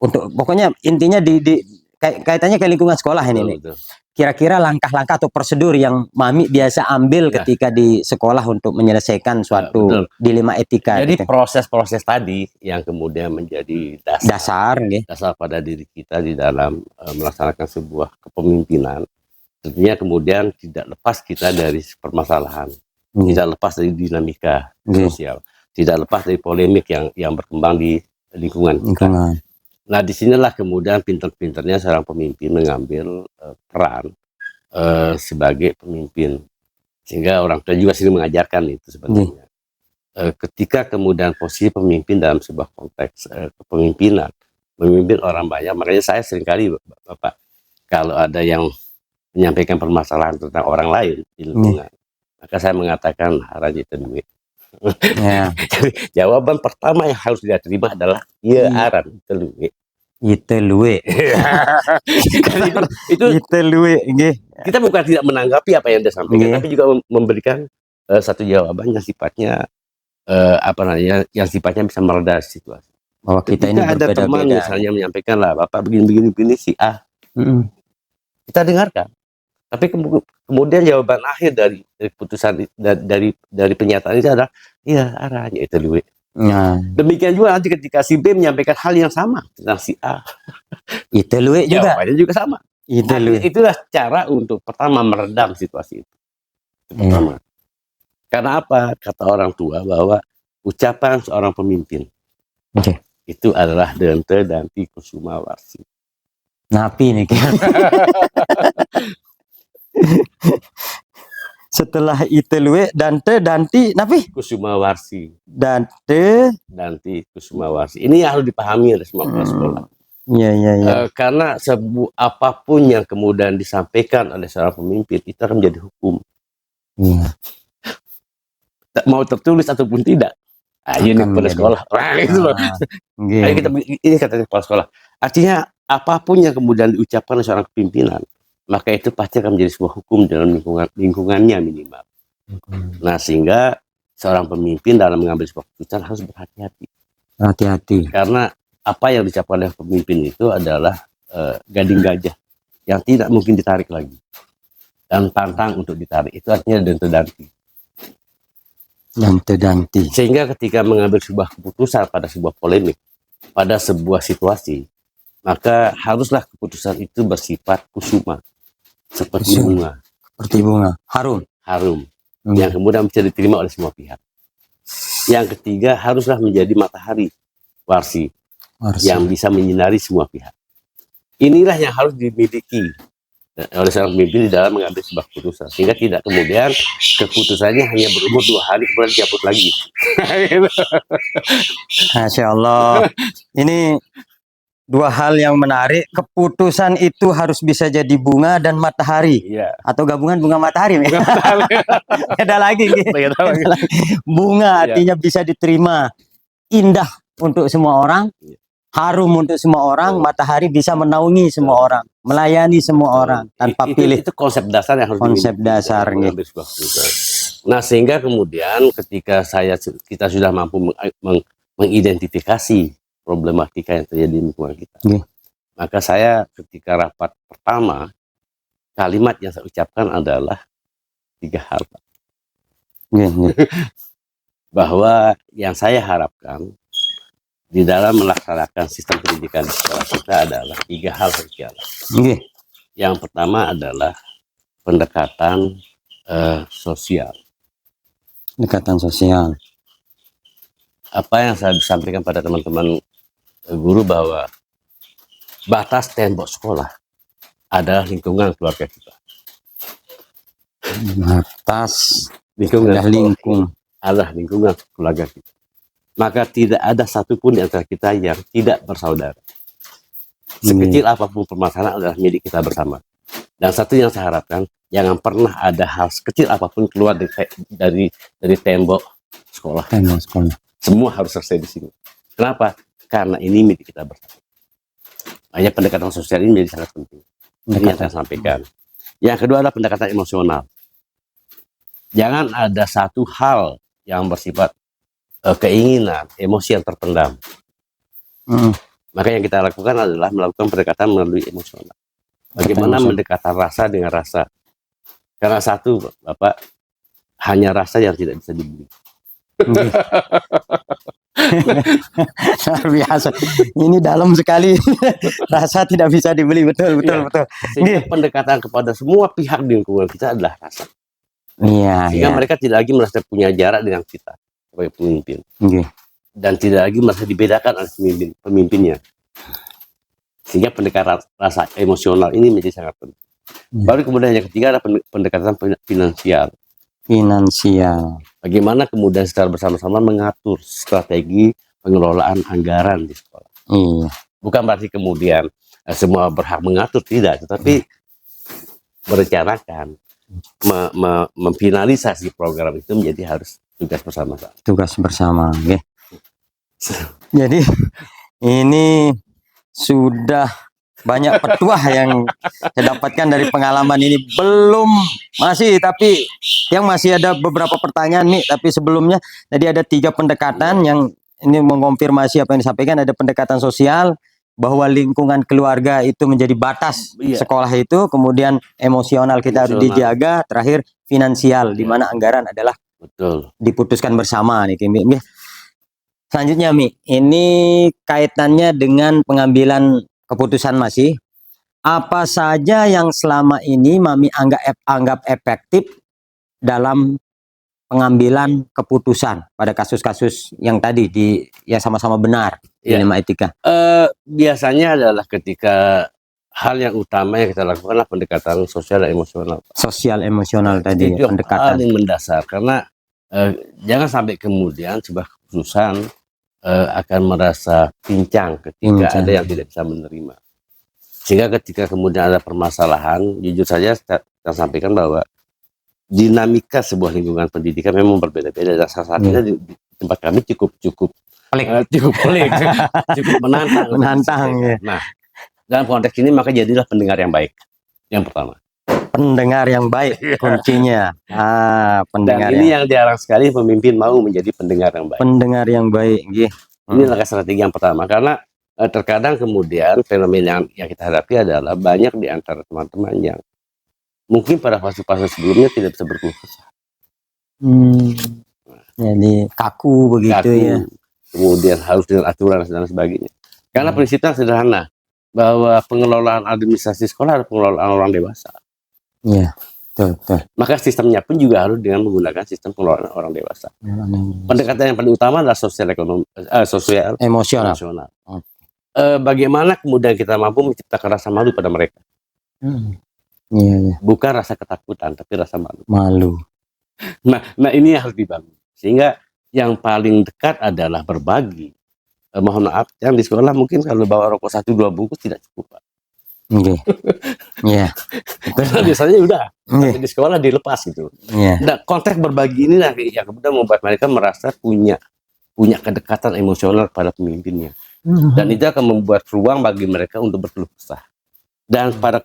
untuk pokoknya intinya kaitannya ke lingkungan sekolah ini. Kira-kira langkah-langkah atau prosedur yang Mami biasa ambil ketika di sekolah untuk menyelesaikan suatu dilema etika. Jadi proses-proses tadi yang kemudian menjadi dasar pada diri kita di dalam melaksanakan sebuah kepemimpinan. Tentunya kemudian tidak lepas kita dari permasalahan, tidak lepas dari dinamika sosial, tidak lepas dari polemik yang berkembang di lingkungan kita. Nah, disinilah kemudian pinter-pinternya seorang pemimpin mengambil peran sebagai pemimpin, sehingga orang tua juga sering mengajarkan itu sebenarnya. Ketika kemudian posisi pemimpin dalam sebuah konteks kepemimpinan, memimpin orang banyak, makanya saya seringkali Bapak, kalau ada yang menyampaikan permasalahan tentang orang lain di lingkungan, maka saya mengatakan haranya itu duit. Jawaban pertama yang harus dia terima adalah iya aran itu duit. Itu luwe. Itu luwe. Kita bukan tidak menanggapi apa yang dia sampaikan, tapi juga memberikan satu jawaban yang sifatnya yang sifatnya bisa mereda situasi. Bahwa kita ini ada teman misalnya menyampaikan lah, Bapak begini si A. Kita dengarkan. Tapi kemudian jawaban akhir dari putusan dari pernyataan itu adalah iya arahnya itu duit. Demikian juga nanti ketika si B menyampaikan hal yang sama tentang si A, itu luwe juga. Jawabannya juga sama. Itulah cara untuk pertama meredam situasi itu. Pertama. Karena apa? Kata orang tua bahwa ucapan seorang pemimpin itu adalah dente danti kusuma warsi. Napi nih. Setelah itu luwe dante danti napi kusuma warsi. Dante danti kusuma warsi. Ini yang harus dipahami oleh semua kepala sekolah. Karena apapun yang kemudian disampaikan oleh seorang pemimpin itu akan menjadi hukum. Mau tertulis ataupun tidak. ini Akan kepala menjadi- sekolah. Nah, itu loh. Nggih. Ayo kita ini katanya kepala sekolah. Artinya apapun yang kemudian diucapkan oleh seorang pimpinan, maka itu pasti akan menjadi sebuah hukum dalam lingkungannya minimal. Nah, sehingga seorang pemimpin dalam mengambil sebuah keputusan harus berhati-hati. Hati-hati. Karena apa yang diucapkan oleh pemimpin itu adalah gading gajah yang tidak mungkin ditarik lagi. Dan pantang untuk ditarik. Itu artinya denti. Dan tedanti. Sehingga ketika mengambil sebuah keputusan pada sebuah polemik, pada sebuah situasi, maka haruslah keputusan itu bersifat kusuma, seperti Kusuma. bunga, Seperti bunga. Harum. harum, Hmm. yang kemudian bisa diterima oleh semua pihak. Yang ketiga, haruslah menjadi matahari warsi Harus. yang bisa menyinari semua pihak. Inilah yang harus dimiliki oleh seorang pemimpin di dalam mengambil sebuah keputusan, sehingga tidak kemudian keputusannya hanya berumur 2 hari kemudian dicabut lagi. Masya Allah. Ini dua hal yang menarik. Keputusan itu harus bisa jadi bunga dan matahari. Iya. Atau gabungan bunga matahari. Beda lagi. Nggih. Beda lagi. Bunga Iya. artinya bisa diterima. Indah untuk semua orang. Iya. Harum untuk semua orang. Matahari bisa menaungi semua orang. Melayani semua orang. Tanpa pilih. Itu konsep dasar yang harus Konsep dimiliki dasar, dalam mengambil sebuah keputusan. Nah, sehingga kemudian ketika kita sudah mampu mengidentifikasi problematika yang terjadi di lingkungan kita, Nggih. maka saya ketika rapat pertama, kalimat yang saya ucapkan adalah 3 hal, Pak. Nggih, nggih. Bahwa yang saya harapkan di dalam melaksanakan sistem pendidikan di sekolah kita adalah 3 hal saja. Nggih. Yang pertama adalah pendekatan sosial. Pendekatan sosial. Apa yang saya sampaikan pada teman-teman guru bahwa batas tembok sekolah adalah lingkungan keluarga kita. Batas Lingkungan adalah sekolah lingkung. adalah lingkungan keluarga kita. Maka tidak ada satupun di antara kita yang tidak bersaudara. Sekecil apapun permasalahan adalah milik kita bersama. Dan satu yang saya harapkan, jangan pernah ada hal sekecil apapun keluar dari tembok sekolah. Tembok sekolah. Semua harus selesai di sini. Kenapa? Karena ini milik kita bersama. Hanya pendekatan sosial ini menjadi sangat penting. Ini yang saya sampaikan. Yang kedua adalah pendekatan emosional. Jangan ada satu hal yang bersifat keinginan, emosi yang terpendam. Maka yang kita lakukan adalah melakukan pendekatan melalui emosional. Bagaimana mendekatkan rasa dengan rasa? Karena satu, Bapak, hanya rasa yang tidak bisa dibeli. Luar biasa. Ini dalam sekali. Rasa tidak bisa dibeli. Betul. Sehingga pendekatan kepada semua pihak di lingkungan kita adalah rasa. Iya. Sehingga mereka tidak lagi merasa punya jarak dengan kita sebagai pemimpin. Dan tidak lagi merasa dibedakan oleh pemimpinnya. Sehingga pendekatan rasa emosional ini menjadi sangat penting. Baru kemudian yang ketiga adalah pendekatan finansial. Bagaimana kemudian secara bersama-sama mengatur strategi pengelolaan anggaran di sekolah. Bukan berarti kemudian semua berhak mengatur, tidak, tetapi merencanakan, memfinalisasi program itu menjadi harus tugas bersama-sama. Tugas bersama. Jadi ini sudah banyak petuah yang saya dapatkan dari pengalaman ini. Tapi yang masih ada beberapa pertanyaan nih. Tapi sebelumnya tadi ada 3 pendekatan yang ini mengonfirmasi apa yang disampaikan. Ada pendekatan sosial, bahwa lingkungan keluarga itu menjadi batas sekolah itu. Kemudian emosional kita harus dijaga. Terakhir finansial, di mana anggaran adalah diputuskan bersama nih. Selanjutnya Mi, ini kaitannya dengan pengambilan keputusan masih. Apa saja yang selama ini Mami anggap efektif dalam pengambilan keputusan pada kasus-kasus yang tadi yang sama-sama benar di Dilema Etika? Biasanya adalah ketika hal yang utama yang kita lakukan adalah pendekatan sosial dan emosional. Sosial emosional tadi itu pendekatan. Hal yang mendasar, karena jangan sampai kemudian sebuah keputusan akan merasa pincang ketika ada yang tidak bisa menerima. Sehingga ketika kemudian ada permasalahan, jujur saja saya sampaikan bahwa dinamika sebuah lingkungan pendidikan memang berbeda-beda. Dan salah satunya tempat kami cukup Pelik. cukup pelik, cukup menantang. Menantang, ya. Nah, dalam konteks ini maka jadilah pendengar yang baik. Yang pertama. Pendengar yang baik kuncinya. Pendengar Dan ini yang jarang sekali pemimpin mau menjadi pendengar yang baik. pendengar yang baik. Nggih. Ini langkah strategi yang pertama, karena terkadang kemudian fenomena yang kita hadapi adalah banyak di antara teman-teman yang mungkin pada fase-fase sebelumnya tidak bisa berkeluh kesah. Jadi kaku begitu Kaku, ya. kemudian harus dengan aturan dan sebagainya. Karena prinsipnya sederhana, bahwa pengelolaan administrasi sekolah adalah pengelolaan orang dewasa. Iya, betul. Maka sistemnya pun juga harus dengan menggunakan sistem pengelolaan orang dewasa. Pendekatan yang paling utama adalah sosial ekonomi, sosial Emosional. emosional. Bagaimana kemudian kita mampu menciptakan rasa malu pada mereka? Iya. Bukan rasa ketakutan, tapi rasa malu. Malu. Nah ini yang harus dibangun. Sehingga yang paling dekat adalah berbagi. Mohon maaf, yang di sekolah mungkin kalau bawa rokok 1-2 bungkus tidak cukup, Pak. Iya. Karena biasanya udah Nggih. di sekolah dilepas gitu. Iya. Nah, konteks berbagi ini yang kemudian membuat mereka merasa punya kedekatan emosional pada pemimpinnya. Dan itu akan membuat ruang bagi mereka untuk berkeluh kesah. Dan pada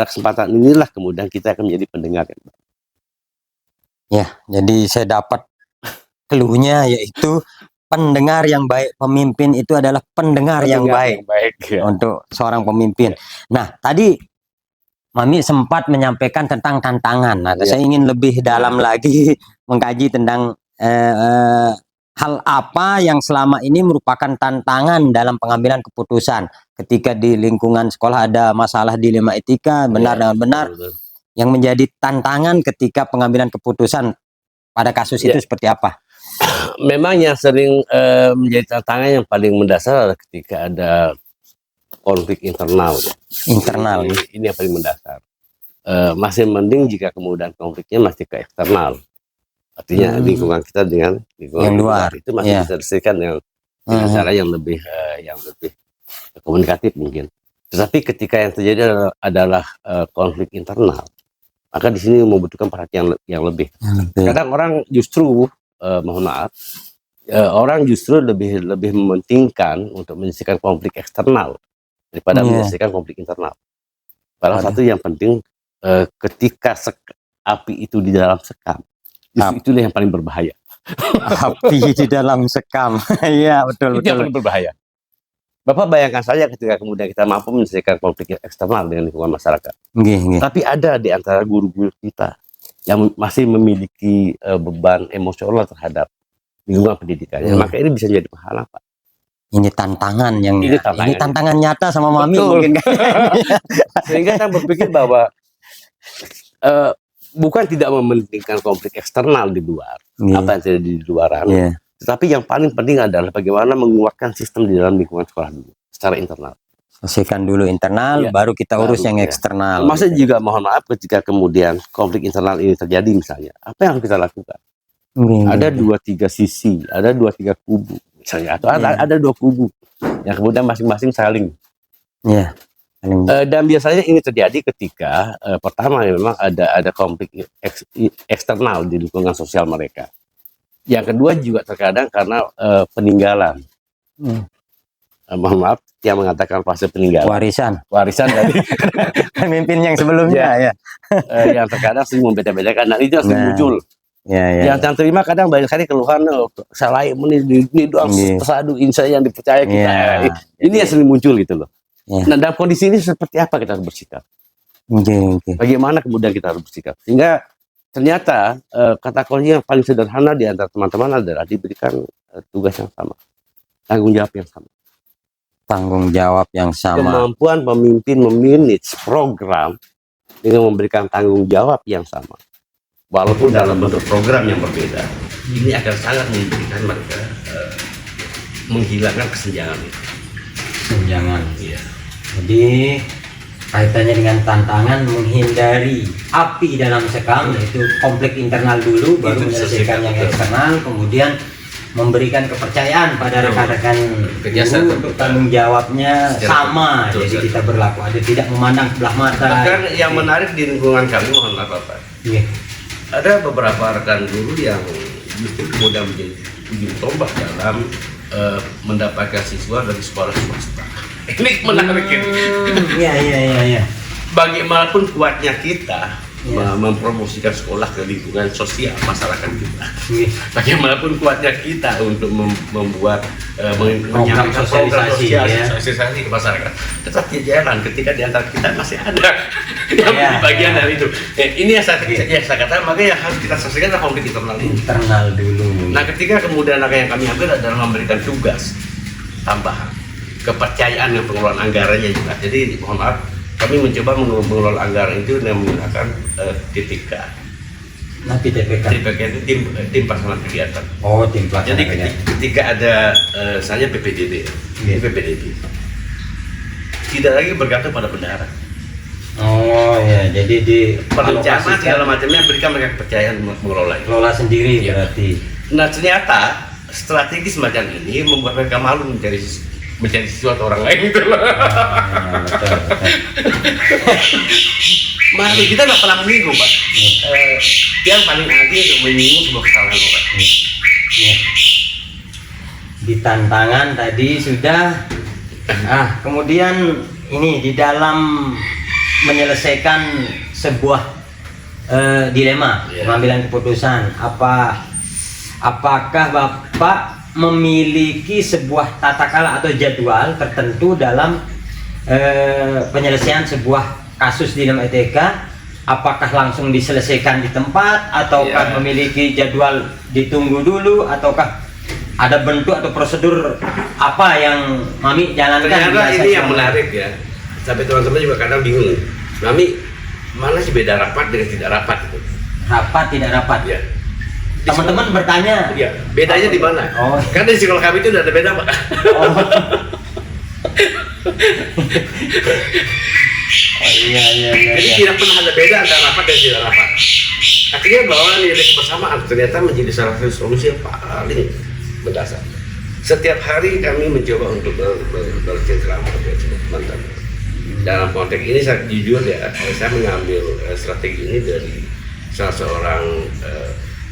kesempatan inilah kemudian kita akan menjadi pendengar yang baik. Ya, jadi saya dapat clue-nya yaitu pendengar yang baik. Pemimpin itu adalah pendengar yang baik Ya. untuk seorang pemimpin. Nah, tadi Mami sempat menyampaikan tentang tantangan. Nah, Ya. saya ingin lebih dalam lagi mengkaji tentang hal apa yang selama ini merupakan tantangan dalam pengambilan keputusan. Ketika di lingkungan sekolah ada masalah dilema etika, benar dengan benar, yang menjadi tantangan ketika pengambilan keputusan pada kasus itu seperti apa? Memang yang sering menjadi tantangan yang paling mendasar adalah ketika ada konflik internal. Internal. Ini yang paling mendasar. Masih mending jika kemudian konfliknya masih ke eksternal. Artinya lingkungan kita dengan lingkungan yang luar itu masih bisa diselesaikan dengan cara yang lebih komunikatif mungkin. Tetapi ketika yang terjadi adalah konflik internal, maka di sini membutuhkan perhatian yang lebih. Kadang orang justru mohon maaf, orang justru lebih mementingkan untuk menyelesaikan konflik eksternal daripada menyelesaikan konflik internal. Padahal satu yang penting, ketika api itu di dalam sekam, justru itulah yang paling berbahaya. Api di dalam sekam. Iya, betul. Itu yang paling berbahaya. Bapak bayangkan saja ketika kemudian kita mampu menyelesaikan konflik eksternal dengan lingkungan masyarakat. Tapi ada di antara guru-guru kita yang masih memiliki beban emosional terhadap lingkungan pendidikannya, maka ini bisa jadi penghalang, Pak. Ini tantangan yang ini tantangan nyata sama Mami. Betul. Mungkin. Sehingga saya berpikir bahwa bukan tidak mementingkan konflik eksternal di luar, apa yang terjadi di luaran, tetapi yang paling penting adalah bagaimana menguatkan sistem di dalam lingkungan sekolah dulu, secara internal. Selesaikan dulu internal, baru kita urus yang eksternal. Maksudnya juga mohon maaf ketika kemudian konflik internal ini terjadi misalnya, apa yang harus kita lakukan? Ada 2-3 sisi, ada 2-3 kubu misalnya, atau ada 2 kubu yang kemudian masing-masing saling. Dan biasanya ini terjadi ketika pertama memang ada konflik eksternal di lingkungan sosial mereka. Yang kedua juga terkadang karena peninggalan. Mohon maaf, yang mengatakan fase peninggalan. Warisan dari pemimpin yang sebelumnya. Yang terkadang sering membeda-bedakan, dan itu yang sering muncul. Yang terima kadang banyak sekali keluhan, salah ini doang pesadu insa yang dipercaya kita. Ini yang sering muncul gitu loh. Nah, dalam kondisi ini seperti apa kita harus bersikap? Bagaimana kemudian kita harus bersikap? Sehingga ternyata kata kunci yang paling sederhana di antara teman-teman adalah diberikan tugas yang sama, tanggung jawab yang sama. Kemampuan pemimpin memanage program dengan memberikan tanggung jawab yang sama, walaupun dalam bentuk program yang berbeda, ini akan sangat memberikan mereka menghilangkan kesenjangan itu. Iya. Jadi kaitannya dengan tantangan menghindari api dalam sekam, yaitu konflik internal dulu, baru menyelesaikan yang eksternal, kemudian memberikan kepercayaan pada rekan-rekan guru untuk tanggung jawabnya sama. Jadi kita berlaku adil, tidak memandang sebelah mata. Bahkan yang menarik di lingkungan kami, mohon maaf Bapak, ada beberapa rekan guru yang justru kemudian menjadi ujung tombak dalam mendapatkan siswa dari sekolah swasta. Ini menarik ini. Iya. Bagaimanapun kuatnya kita mempromosikan sekolah ke lingkungan sosial masyarakat kita. Bagaimanapun kuatnya kita untuk membuat menyampaikan program sosial, sosialisasi ke masyarakat, tetap jalan ketika di antara kita masih ada yang menjadi bagian dari itu. Ini yang saya katakan, makanya harus kita selesaikan konflik internal dulu. Nah, ketika kemudian yang kami ambil adalah memberikan tugas tambahan, kepercayaan dan pengelolaan anggarannya juga. Jadi mohon maaf, kami mencoba mengelola anggaran itu dengan menggunakan TPK. Nah, TPK itu tim pelaksanaan kegiatan. Oh, tim pelaksanaan. Jadi ketika ada saya PPDB, PPDB tidak lagi bergantung pada bendahara. Oh ya, jadi di perencanaan segala macamnya berikan mereka kepercayaan mengelola itu. Kelola sendiri Ya. berarti. Nah, ternyata strategi semacam ini membuat mereka malu mencari sesuatu orang lain gitu loh. Betul. Malu, kita nggak pernah menyinggung, Pak. Yang paling anti untuk menyinggung sebuah kesalahan orang. Ya. Di tantangan tadi sudah. Kemudian ini di dalam menyelesaikan sebuah dilema pengambilan keputusan, apakah Bapak memiliki sebuah tata cara atau jadwal tertentu dalam penyelesaian sebuah kasus dilema etika? Apakah langsung diselesaikan di tempat, ataukah memiliki jadwal ditunggu dulu, ataukah ada bentuk atau prosedur apa yang Mami jalankan? Ternyata ini yang menarik ya, sampai teman-teman juga kadang bingung, Mami mana sih beda rapat dengan tidak rapat itu? Rapat tidak rapat Ya. Teman-teman bertanya. Iya, bedanya di mana? Oh. Karena di sekolah kami itu udah ada beda, Pak. Oh. Iya. Jadi tidak pernah ada beda antara rapat dan tidak rapat. Artinya bahwa nilai kebersamaan ternyata menjadi salah satu solusi yang paling mendasar. Setiap hari kami mencoba untuk bercengkrama dengan teman-teman. Dalam konteks ini saya jujur ya, saya mengambil strategi ini dari salah seorang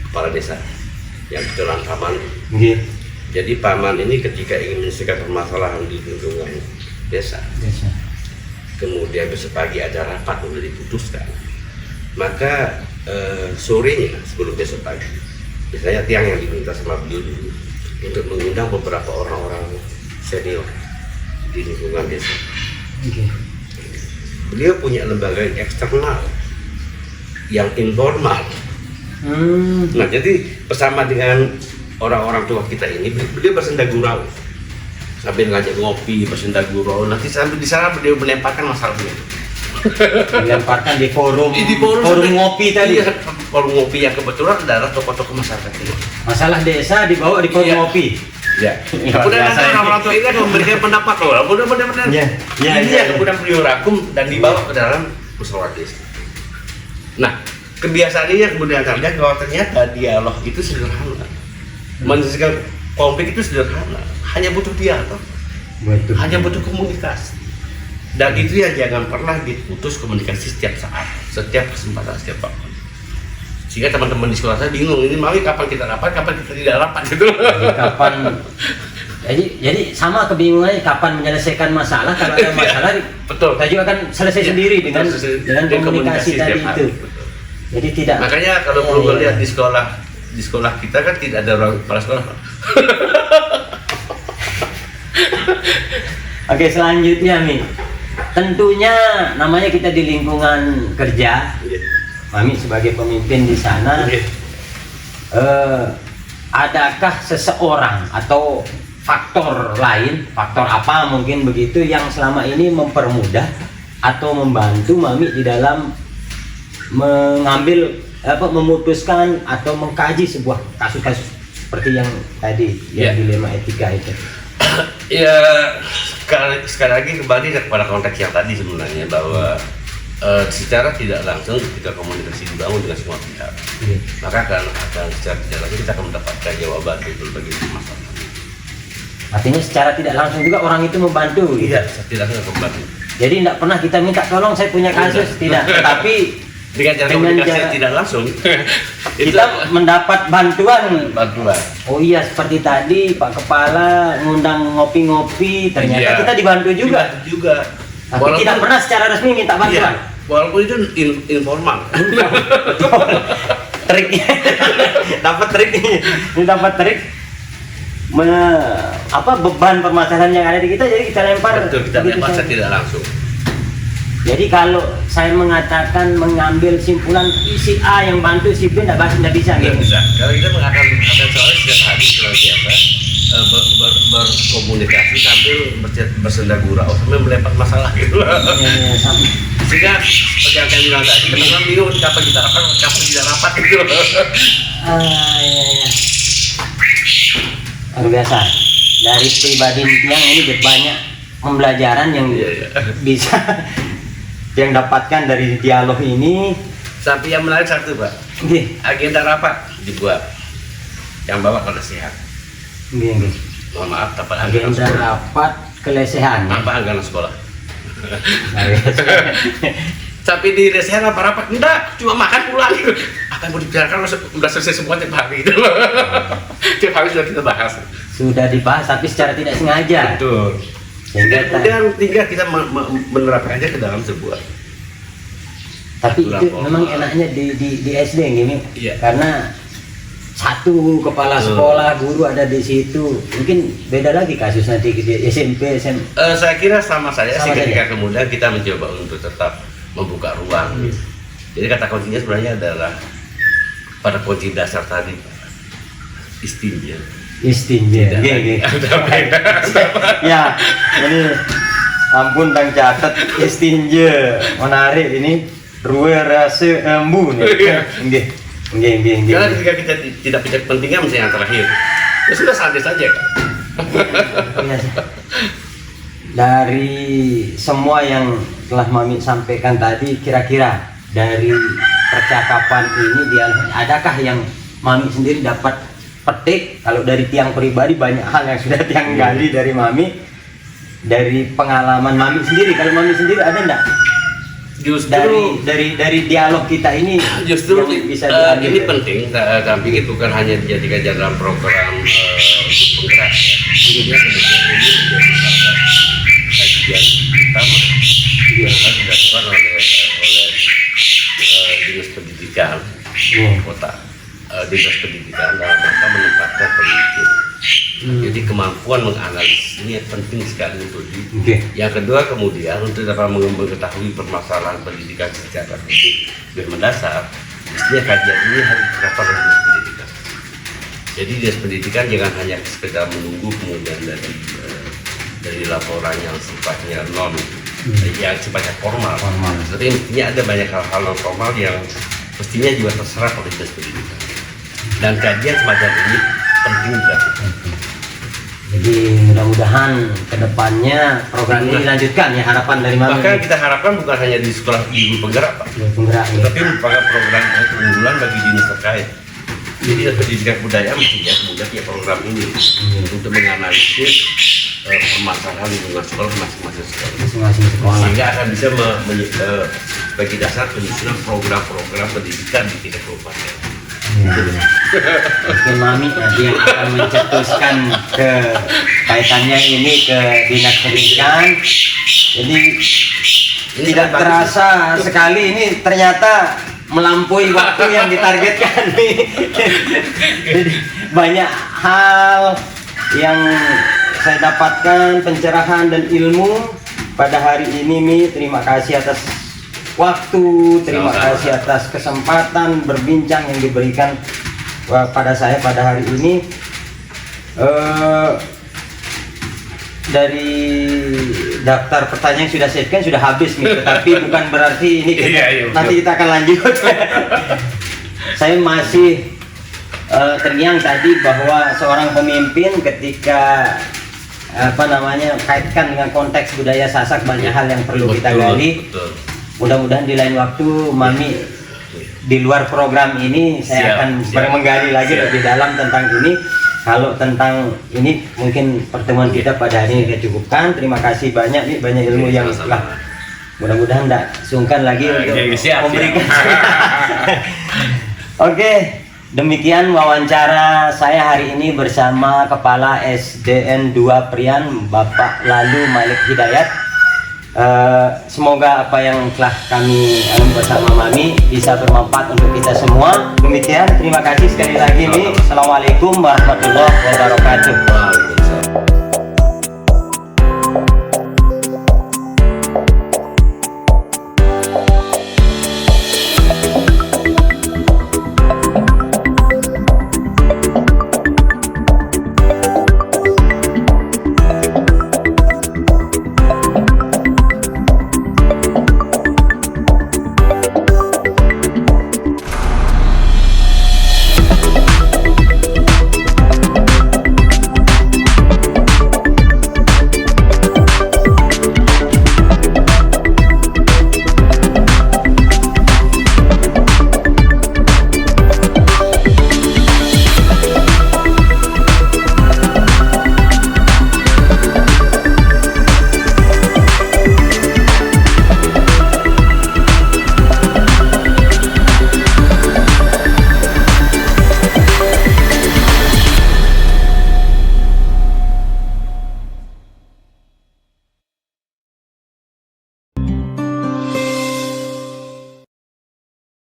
kepala desa yang kebetulan paman. Jadi paman ini ketika ingin menyelesaikan permasalahan di lingkungan desa, kemudian besok pagi ada rapat untuk diputuskan, maka sorenya sebelum besok pagi, misalnya tiang yang diminta sama beliau dulu untuk mengundang beberapa orang-orang senior di lingkungan desa. Beliau punya lembaga yang eksternal, yang informal. Nah, jadi bersama dengan orang-orang tua kita ini, beliau bersenda gurau sambil ngajak ngopi, bersenda gurau. Nanti sambil di sana beliau melemparkan masalahnya. Dilemparkan di forum ngopi tadi. Iya, forum ngopi yang kebetulan adalah tokoh-tokoh masyarakat ini. Masalah desa dibawa di forum ngopi. Ya. Kemudian nanti orang-orang tua ini kan memberikan pendapat loh. Mudah-mudahan ini yang kemudian beliau rangkum dan dibawa ke dalam musyawarah desa. Nah, kebiasaan ini yang kemudian kami lihat bahwa ternyata dialog itu sederhana. Menyelesaikan konflik itu sederhana. Hanya butuh dialog. Hanya butuh komunikasi. Dan itu yang jangan pernah diputus komunikasi setiap saat, setiap kesempatan, setiap waktu. Sehingga teman-teman di sekolah saya bingung, ini Mami kapan kita rapat, kapan kita tidak rapat gitu. Jadi sama kebingungannya kapan menyelesaikan masalah. Kalau ada masalah, betul. Kita juga akan selesai sendiri dengan komunikasi tadi itu. Jadi tidak. Makanya kalau perlu lihat di sekolah kita kan tidak ada orang kepala sekolah. Oke, selanjutnya Mi. Tentunya namanya kita di lingkungan kerja. Mami sebagai pemimpin di sana, adakah seseorang atau faktor lain, faktor apa mungkin begitu yang selama ini mempermudah atau membantu Mami di dalam mengambil memutuskan atau mengkaji sebuah kasus-kasus seperti yang tadi yang dilema etika itu? Ya, sekali lagi kembali kepada konteks yang tadi sebenarnya, bahwa secara tidak langsung ketika komunikasi dibangun dengan semua pihak, maka akan secara tidak langsung kita akan mendapatkan jawaban dari berbagai masalah. Artinya secara tidak langsung juga orang itu membantu. Iya, tidak langsung membantu. Jadi tidak pernah kita minta tolong saya punya kasus, tidak. Tapi Dengan cara Dengan komunikasi cara- yang tidak langsung. Itu kita mendapat bantuan. bantuan. Oh iya, seperti tadi Pak Kepala ngundang ngopi-ngopi, ternyata Iya. kita dibantu juga. Dibantu juga. Tapi tidak pernah secara resmi minta Iya, bantuan. walaupun itu informal. Triknya dapat trik ini dapat trik beban permasalahan yang ada di kita, jadi kita lempar. Betul, kita begitu lempar saja. secara tidak langsung. Jadi kalau saya mengatakan mengambil simpulan si A yang bantu si B tidak bisa Tidak gitu. bisa. Kalau kita akan soalnya setiap hari senantiasa berkomunikasi sambil bersenda gurau sambil melempar masalah gitu. Iya, sama. Sehingga seperti yang saya bilang tadi, teman-teman bingung kapan kita rapat, kapan tidak rapat gitu. Iya. Luar biasa. Dari pribadi yang ini banyak pembelajaran yang Iya. bisa yang dapatkan dari dialog ini. Sampai yang menarik satu, Pak, Nggih, agenda rapat dibuat yang bawa kalau sehat. nggih. Mohon maaf, dapat anggaran Agenda sekolah. rapat kelesehan. Apa anggaran sekolah? Sampai di resehan apa rapat? Enggak, cuma makan pulang. Akan mau dibicarakan udah selesai semua tiap hari gitu. Tiap hari sudah kita bahas. Sudah dibahas tapi secara tidak sengaja. Betul. Sehingga Kemudian tinggal kita menerapkannya ke dalam sebuah. tapi aturan itu formal. memang enaknya di SD gini. Iya. Karena satu kepala sekolah guru ada di situ. Mungkin beda lagi kasus nanti di SMP, SMA. Saya kira sama saja sih Sama ketika saja. kemudian kita mencoba untuk tetap membuka ruang. Jadi kata kuncinya sebenarnya adalah pada kunci dasar tadi, istinja. Istinja. Nggih. Ada beda. Ya, ini ampun Bang catat istinja. Menarik ini ruwe rasa embun. Iya. Nggih. Nggih. Karena ketika kita tidak punya kepentingan misalnya yang terakhir, ya sudah santai saja kan. Iya, sih. Dari semua yang telah Mami sampaikan tadi, kira-kira dari percakapan ini adakah yang Mami sendiri dapat petik? Kalau dari tiang pribadi banyak hal yang sudah tiang gali dari Mami, dari pengalaman Mami sendiri. Kalau Mami sendiri ada enggak Justru dari dialog kita ini Justru yang bisa ini penting, kami pikir bukan hanya dijadikan dalam program penggerak. Ini kemudian ini menjadi salah satu kajian utama yang akan dilakukan oleh dinas pendidikan kota, dinas pendidikan dalam rangka menempatkan pendidik. Jadi kemampuan menganalisis ini penting sekali untuk Oke. Yang kedua kemudian untuk dapat mengetahui permasalahan pendidikan secara lebih mendasar, mestinya kajian ini harus diterapkan oleh dinas pendidikan. Jadi dinas pendidikan jangan hanya sekedar menunggu kemudian dari laporan yang sifatnya yang sifatnya formal. Tapi mestinya ada banyak hal-hal non formal yang mestinya juga terserap oleh dinas pendidikan. Dan kajian semacam ini penting dilakukan. Jadi mudah-mudahan kedepannya program ini dilanjutkan ya, harapan dari Mami. Bahkan kita harapkan bukan hanya di sekolah ibu penggerak, Pak, Penggerak ya. tapi merupakan program unggulan bagi dinas terkait. Jadi pendidikan budaya mestinya kemudian punya program ini untuk menganalisis permasalahan lingkungan sekolah masing-masing sekolah. Masing-masing sekolah. Sehingga akan bisa bagi dasar penyusunan program-program pendidikan di tingkat kabupaten. Mungkin Mami nanti yang akan mencetuskan ke kaitannya ini ke dinas pendidikan. Jadi Ini tidak sangat terasa sekali ini ternyata melampaui waktu yang ditargetkan nih. Jadi banyak hal yang saya dapatkan pencerahan dan ilmu pada hari ini Mi. Terima kasih atas waktu, terima Sama-sama. kasih atas kesempatan berbincang yang diberikan pada saya pada hari ini. Dari daftar pertanyaan yang sudah saya siapkan sudah habis nih, tetapi bukan berarti ini Iya, nanti kita akan lanjut. Saya masih terngiang tadi bahwa seorang pemimpin ketika kaitkan dengan konteks budaya Sasak, banyak hal yang perlu kita gali. Betul. Mudah-mudahan di lain waktu Mami di luar program ini saya akan menggali lagi lebih dalam tentang ini. Kalau tentang ini mungkin pertemuan kita pada hari ini kita cukupkan. Terima kasih banyak nih, banyak ilmu yang telah Mudah-mudahan tidak sungkan lagi untuk memberikan. Oke, demikian wawancara saya hari ini bersama Kepala SDN 2 Prian, Bapak Lalu Malik Hidayat. Semoga apa yang telah kami bersama Mami bisa bermanfaat untuk kita semua. Demikian, terima kasih sekali lagi nih. Assalamualaikum warahmatullahi wabarakatuh.